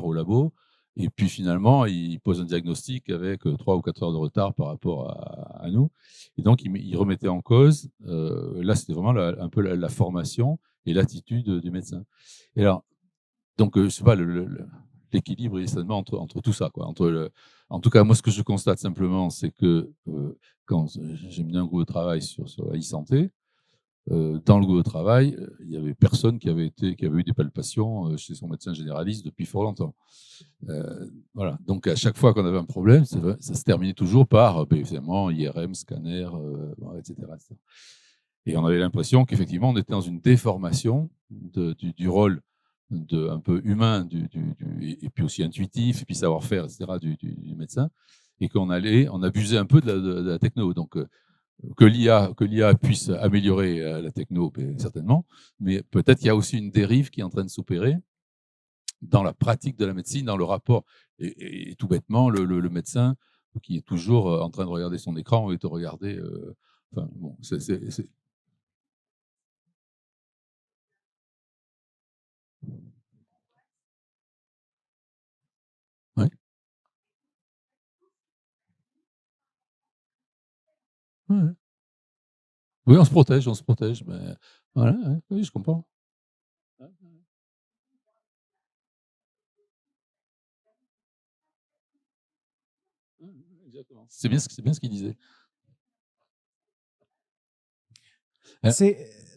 au labo. Et puis finalement, il pose un diagnostic avec 3 ou 4 heures de retard par rapport à nous. Et donc, il remettait en cause, là c'était vraiment un peu la formation et l'attitude du médecin. Et alors, donc, je sais pas, l'équilibre est certainement entre tout ça, quoi. En tout cas, moi, ce que je constate simplement, c'est que quand j'ai mené un groupe de travail sur la e-santé, dans le groupe de travail, il n'y avait personne qui avait eu des palpations chez son médecin généraliste depuis fort longtemps. Voilà. Donc, à chaque fois qu'on avait un problème, ça se terminait toujours par, évidemment, IRM, scanner, etc., etc. Et on avait l'impression qu'effectivement, on était dans une déformation du rôle un peu humain, et puis aussi intuitif, et puis savoir-faire, etc., du médecin, et qu'on abusait un peu de la techno. Donc, que l'IA puisse améliorer la techno, certainement, mais peut-être qu'il y a aussi une dérive qui est en train de s'opérer dans la pratique de la médecine, dans le rapport. Et tout bêtement, le médecin qui est toujours en train de regarder son écran et de regarder... enfin, bon, c'est... Ouais. Ouais. Oui, on se protège, mais voilà, oui, je comprends. Exactement. C'est bien ce qu'il disait.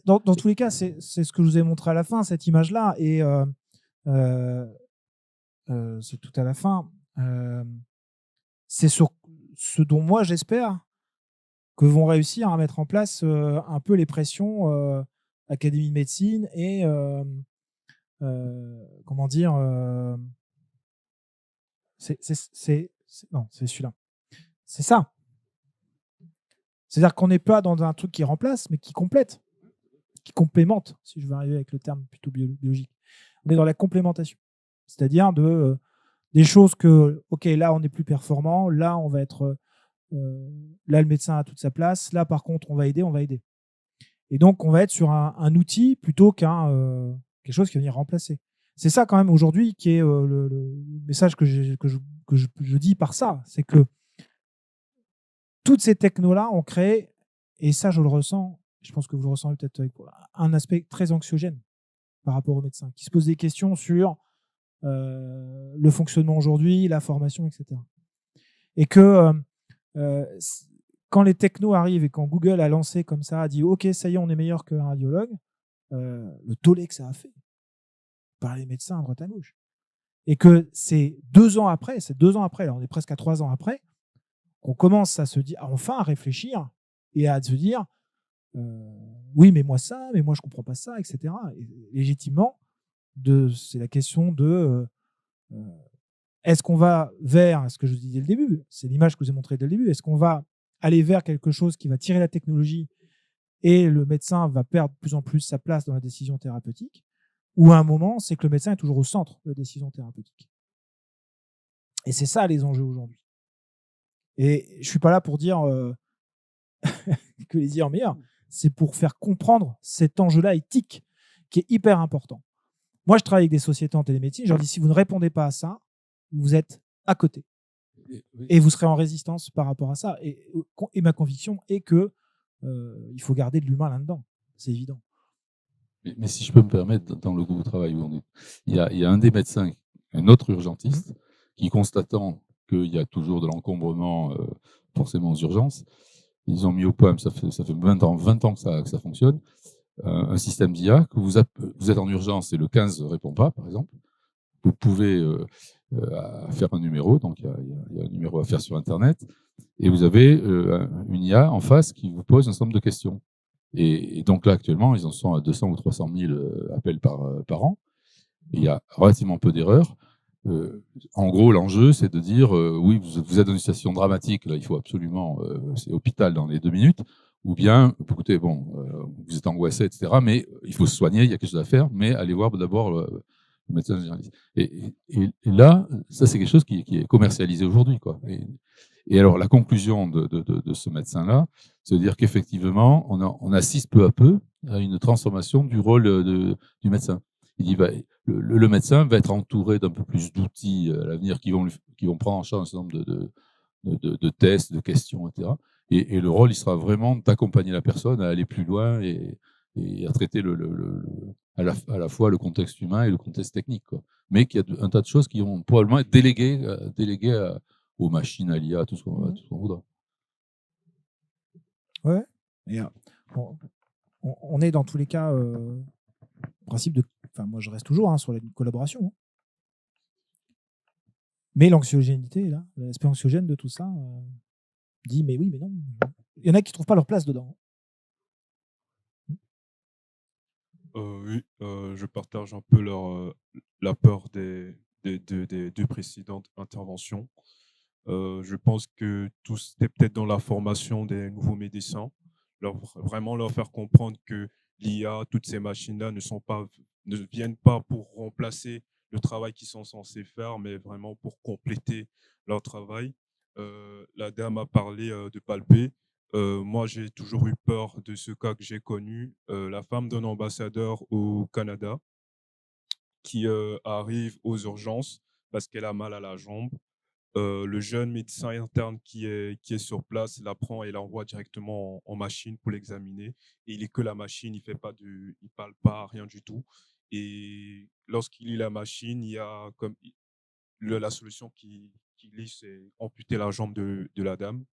Dans tous les cas, c'est ce que je vous ai montré à la fin, cette image-là. Et c'est tout à la fin. C'est sur ce dont moi, j'espère que vont réussir à mettre en place un peu les pressions Académie de médecine et comment dire non, c'est celui-là. C'est ça. C'est-à-dire qu'on n'est pas dans un truc qui remplace, mais qui complète, qui complémente, si je veux arriver avec le terme plutôt biologique. On est dans la complémentation. C'est-à-dire des choses que, OK, là, on est plus performant, là, on va être... là, le médecin a toute sa place, là, par contre, on va aider. Et donc, on va être sur un outil plutôt qu'un quelque chose qui va venir remplacer. C'est ça, quand même, aujourd'hui, qui est le message que je dis par ça. C'est que toutes ces technos-là ont créé, et ça, je le ressens, je pense que vous le ressentez peut-être avec un aspect très anxiogène par rapport aux médecins, qui se posent des questions sur le fonctionnement aujourd'hui, la formation, etc. Et que quand les technos arrivent et quand Google a lancé comme ça, a dit OK, ça y est, on est meilleur qu'un radiologue, le tollé que ça a fait par les médecins à droite à gauche. Et que c'est 2 ans après, là, on est presque à 3 ans après, qu'on commence à se dire, enfin à réfléchir et à se dire oui, mais moi ça, mais moi je comprends pas ça, etc. Et légitimement, c'est la question de est-ce qu'on va vers ce que je dis dès le début, c'est l'image que je vous ai montrée dès le début, est-ce qu'on va aller vers quelque chose qui va tirer la technologie et le médecin va perdre de plus en plus sa place dans la décision thérapeutique, ou à un moment, c'est que le médecin est toujours au centre de la décision thérapeutique. Et c'est ça les enjeux aujourd'hui. Et je ne suis pas là pour dire que les IA sont meilleurs, c'est pour faire comprendre cet enjeu-là éthique qui est hyper important. Moi, je travaille avec des sociétés en télémédecine, je leur dis, si vous ne répondez pas à ça, vous êtes à côté. Et vous serez en résistance par rapport à ça. Et ma conviction est que il faut garder de l'humain là-dedans. C'est évident. Mais si je peux me permettre, dans le groupe de travail où on est, il y a un des médecins, un autre urgentiste, qui, constatant qu'il y a toujours de l'encombrement forcément aux urgences, ils ont mis au point, ça fait 20 ans que ça fonctionne, un système d'IA que vous êtes en urgence et le 15 ne répond pas, par exemple. Vous pouvez faire un numéro, donc il y a un numéro à faire sur Internet, et vous avez une IA en face qui vous pose un certain nombre de questions. Et donc là, actuellement, ils en sont à 200 ou 300 000 appels par an. Et il y a relativement peu d'erreurs. En gros, l'enjeu, c'est de dire oui, vous êtes dans une situation dramatique, là, il faut absolument, c'est hôpital dans les 2 minutes, ou bien, écoutez, bon, vous êtes angoissé, etc., mais il faut se soigner, il y a quelque chose à faire, mais allez voir d'abord le médecin généraliste. Et là, ça, c'est quelque chose qui est commercialisé aujourd'hui, quoi. Et alors, la conclusion de ce médecin-là, c'est de dire qu'effectivement, on assiste peu à peu à une transformation du rôle du médecin. Il dit, le médecin va être entouré d'un peu plus d'outils à l'avenir qui vont prendre en charge un certain nombre de tests, de questions, etc. Et le rôle, il sera vraiment d'accompagner la personne à aller plus loin et à traiter à la fois le contexte humain et le contexte technique, quoi. Mais qu'il y a un tas de choses qui vont probablement être déléguées aux machines, à l'IA, tout ce qu'on voudra. Ouais. Et, on est dans tous les cas principe de. Enfin, moi, je reste toujours sur la collaboration. Hein. Mais l'anxiogénité, là, l'aspect anxiogène de tout ça, dit mais oui, mais non. Il y en a qui ne trouvent pas leur place dedans. Oui, je partage un peu la peur des précédentes interventions. Je pense que tout c'était peut-être dans la formation des nouveaux médecins, vraiment leur faire comprendre que l'IA, toutes ces machines-là ne viennent pas pour remplacer le travail qu'ils sont censés faire, mais vraiment pour compléter leur travail. La dame a parlé de palper. Moi, j'ai toujours eu peur de ce cas que j'ai connu, la femme d'un ambassadeur au Canada qui arrive aux urgences parce qu'elle a mal à la jambe. Le jeune médecin interne qui est sur place la prend et l'envoie directement en machine pour l'examiner. Et il est que la machine, il parle pas, rien du tout. Et lorsqu'il lit la machine, il y a comme la solution qui qui glisse et amputer la jambe de la dame.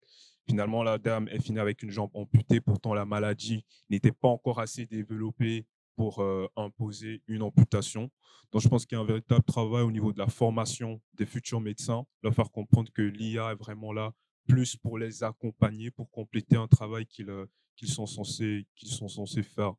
Finalement, la dame est finie avec une jambe amputée. Pourtant, la maladie n'était pas encore assez développée pour imposer une amputation. Donc, je pense qu'il y a un véritable travail au niveau de la formation des futurs médecins, leur faire comprendre que l'IA est vraiment là plus pour les accompagner, pour compléter un travail qu'ils sont censés faire.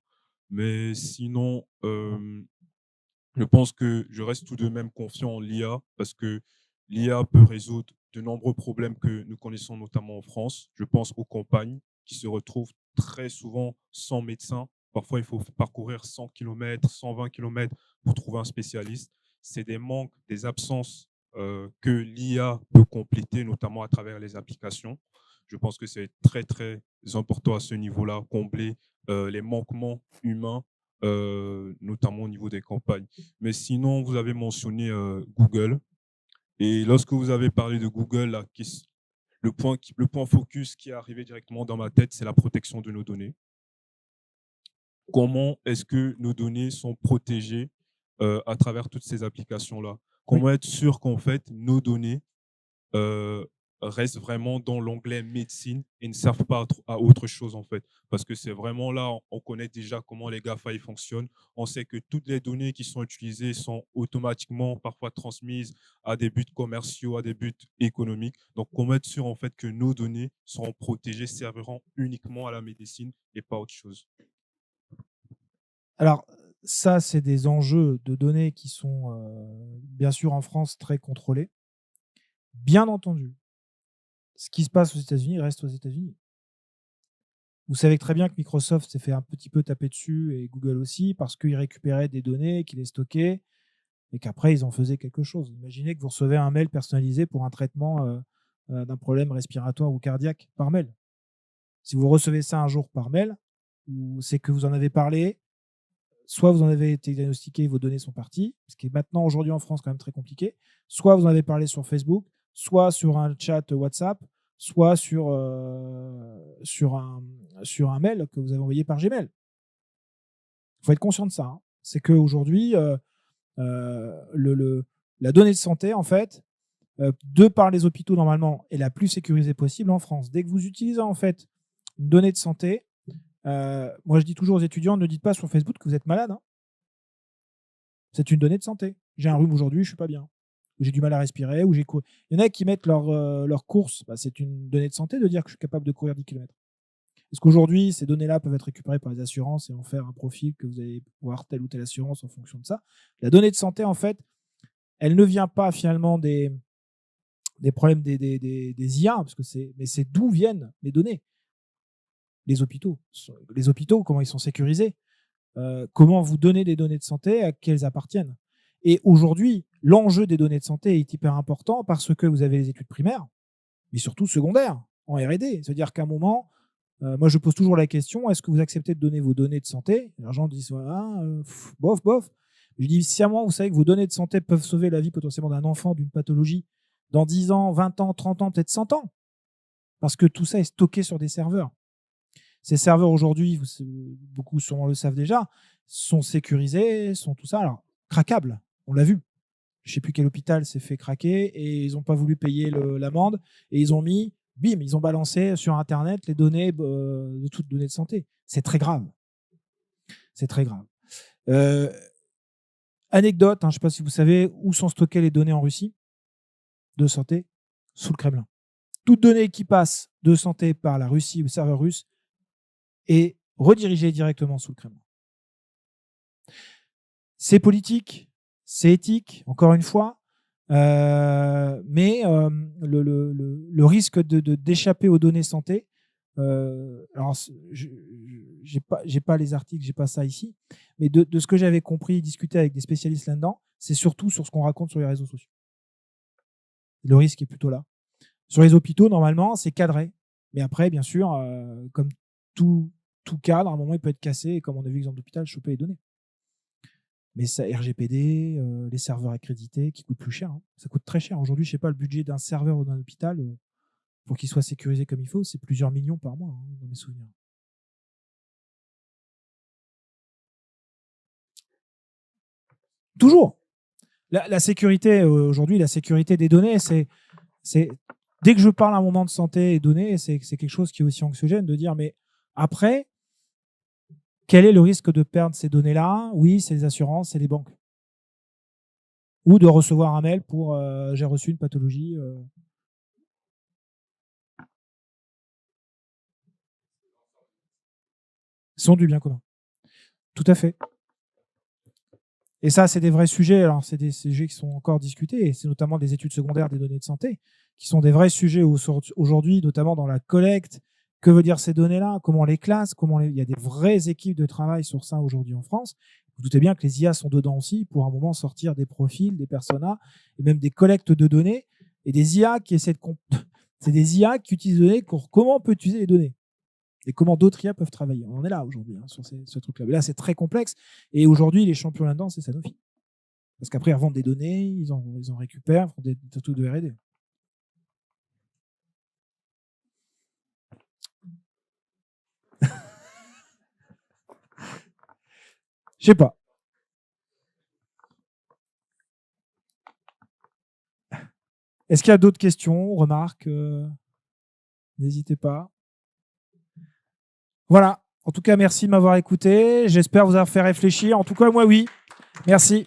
Mais sinon, je pense que je reste tout de même confiant en l'IA parce que l'IA peut résoudre de nombreux problèmes que nous connaissons notamment en France. Je pense aux campagnes qui se retrouvent très souvent sans médecin. Parfois, il faut parcourir 100 km, 120 km pour trouver un spécialiste. C'est des manques, des absences que l'IA peut compléter, notamment à travers les applications. Je pense que c'est très, très important à ce niveau-là, combler les manquements humains, notamment au niveau des campagnes. Mais sinon, vous avez mentionné Google. Et lorsque vous avez parlé de Google, là, le point focus qui est arrivé directement dans ma tête, c'est la protection de nos données. Comment est-ce que nos données sont protégées à travers toutes ces applications-là? Comment être sûr qu'en fait, nos données restent vraiment dans l'onglet médecine et ne servent pas à autre chose en fait. Parce que c'est vraiment là, on connaît déjà comment les GAFA ils fonctionnent. On sait que toutes les données qui sont utilisées sont automatiquement parfois transmises à des buts commerciaux, à des buts économiques. Donc, comment être sûr en fait que nos données seront protégées, serviront uniquement à la médecine et pas autre chose? Alors, ça, c'est des enjeux de données qui sont bien sûr en France très contrôlés. Bien entendu, ce qui se passe aux États-Unis reste aux États-Unis. Vous savez très bien que Microsoft s'est fait un petit peu taper dessus et Google aussi parce qu'ils récupéraient des données, qu'ils les stockaient et qu'après ils en faisaient quelque chose. Imaginez que vous recevez un mail personnalisé pour un traitement d'un problème respiratoire ou cardiaque par mail. Si vous recevez ça un jour par mail, c'est que vous en avez parlé, soit vous en avez été diagnostiqué, vos données sont parties, ce qui est maintenant aujourd'hui en France quand même très compliqué, soit vous en avez parlé sur Facebook, soit sur un chat WhatsApp, soit sur un mail que vous avez envoyé par Gmail. Il faut être conscient de ça. Hein. C'est qu'aujourd'hui, la donnée de santé, en fait, de par les hôpitaux, normalement, est la plus sécurisée possible en France. Dès que vous utilisez, en fait, une donnée de santé, moi, je dis toujours aux étudiants, ne dites pas sur Facebook que vous êtes malade. Hein. C'est une donnée de santé. J'ai un rhume aujourd'hui, je ne suis pas bien. Ou j'ai du mal à respirer, ou j'ai couru. Il y en a qui mettent leur course, c'est une donnée de santé de dire que je suis capable de courir 10 km. Est-ce qu'aujourd'hui, ces données-là peuvent être récupérées par les assurances et en faire un profil que vous allez pouvoir telle ou telle assurance en fonction de ça? La donnée de santé, en fait, elle ne vient pas finalement des problèmes des IA, mais c'est d'où viennent les données. Les hôpitaux, comment ils sont sécurisés, comment vous donnez des données de santé à qui elles appartiennent. Et aujourd'hui, l'enjeu des données de santé est hyper important parce que vous avez les études primaires, mais surtout secondaires, en R&D. C'est-à-dire qu'à un moment, moi je pose toujours la question, est-ce que vous acceptez de donner vos données de santé? Les gens disent, bof, bof. Je dis, si à un moment, vous savez que vos données de santé peuvent sauver la vie potentiellement d'un enfant d'une pathologie dans 10 ans, 20 ans, 30 ans, peut-être 100 ans, parce que tout ça est stocké sur des serveurs. Ces serveurs aujourd'hui, beaucoup sûrement le savent déjà, sont sécurisés, sont tout ça, alors craquables, on l'a vu. Je ne sais plus quel hôpital s'est fait craquer et ils n'ont pas voulu payer l'amende et ils ont mis, bim, ils ont balancé sur Internet les données de toutes données de santé. C'est très grave. C'est très grave. Anecdote, je ne sais pas si vous savez où sont stockées les données en Russie de santé, sous le Kremlin. Toute donnée qui passe de santé par la Russie ou le serveur russe est redirigée directement sous le Kremlin. C'est politique, c'est éthique, encore une fois, mais le risque d'échapper aux données santé, alors j'ai pas les articles, j'ai pas ça ici, mais de ce que j'avais compris, discuter avec des spécialistes là-dedans, c'est surtout sur ce qu'on raconte sur les réseaux sociaux. Le risque est plutôt là. Sur les hôpitaux, normalement, c'est cadré. Mais après, bien sûr, comme tout cadre, à un moment, il peut être cassé, et comme on a vu l'exemple d'hôpital, choper les données. Mais ça, RGPD, les serveurs accrédités, qui coûtent plus cher. Hein. Ça coûte très cher. Aujourd'hui, je ne sais pas, le budget d'un serveur d'un hôpital, pour qu'il soit sécurisé comme il faut, c'est plusieurs millions par mois, dans mes souvenirs. Toujours. La sécurité, aujourd'hui, la sécurité des données, dès que je parle à un moment de santé et données, c'est quelque chose qui est aussi anxiogène de dire, mais après, quel est le risque de perdre ces données-là? Oui, c'est les assurances, c'est les banques. Ou de recevoir un mail pour j'ai reçu une pathologie. Sont du bien commun. Tout à fait. Et ça, c'est des vrais sujets. Alors, c'est des sujets qui sont encore discutés, et c'est notamment des études secondaires des données de santé, qui sont des vrais sujets aujourd'hui, notamment dans la collecte. Que veut dire ces données-là? Comment on les classe? Il y a des vraies équipes de travail sur ça aujourd'hui en France. Vous doutez bien que les IA sont dedans aussi pour un moment sortir des profils, des personas, et même des collectes de données, et des IA qui essaient de... C'est des IA qui utilisent les données pour comment on peut utiliser les données. Et comment d'autres IA peuvent travailler. On en est là aujourd'hui sur ce truc-là. Mais là, c'est très complexe. Et aujourd'hui, les champions là-dedans, c'est Sanofi. Parce qu'après, ils revendent des données, ils en récupèrent, ils font des trucs de R&D. Je sais pas. Est-ce qu'il y a d'autres questions, remarques? N'hésitez pas. Voilà. En tout cas, merci de m'avoir écouté. J'espère vous avoir fait réfléchir. En tout cas, moi, oui. Merci.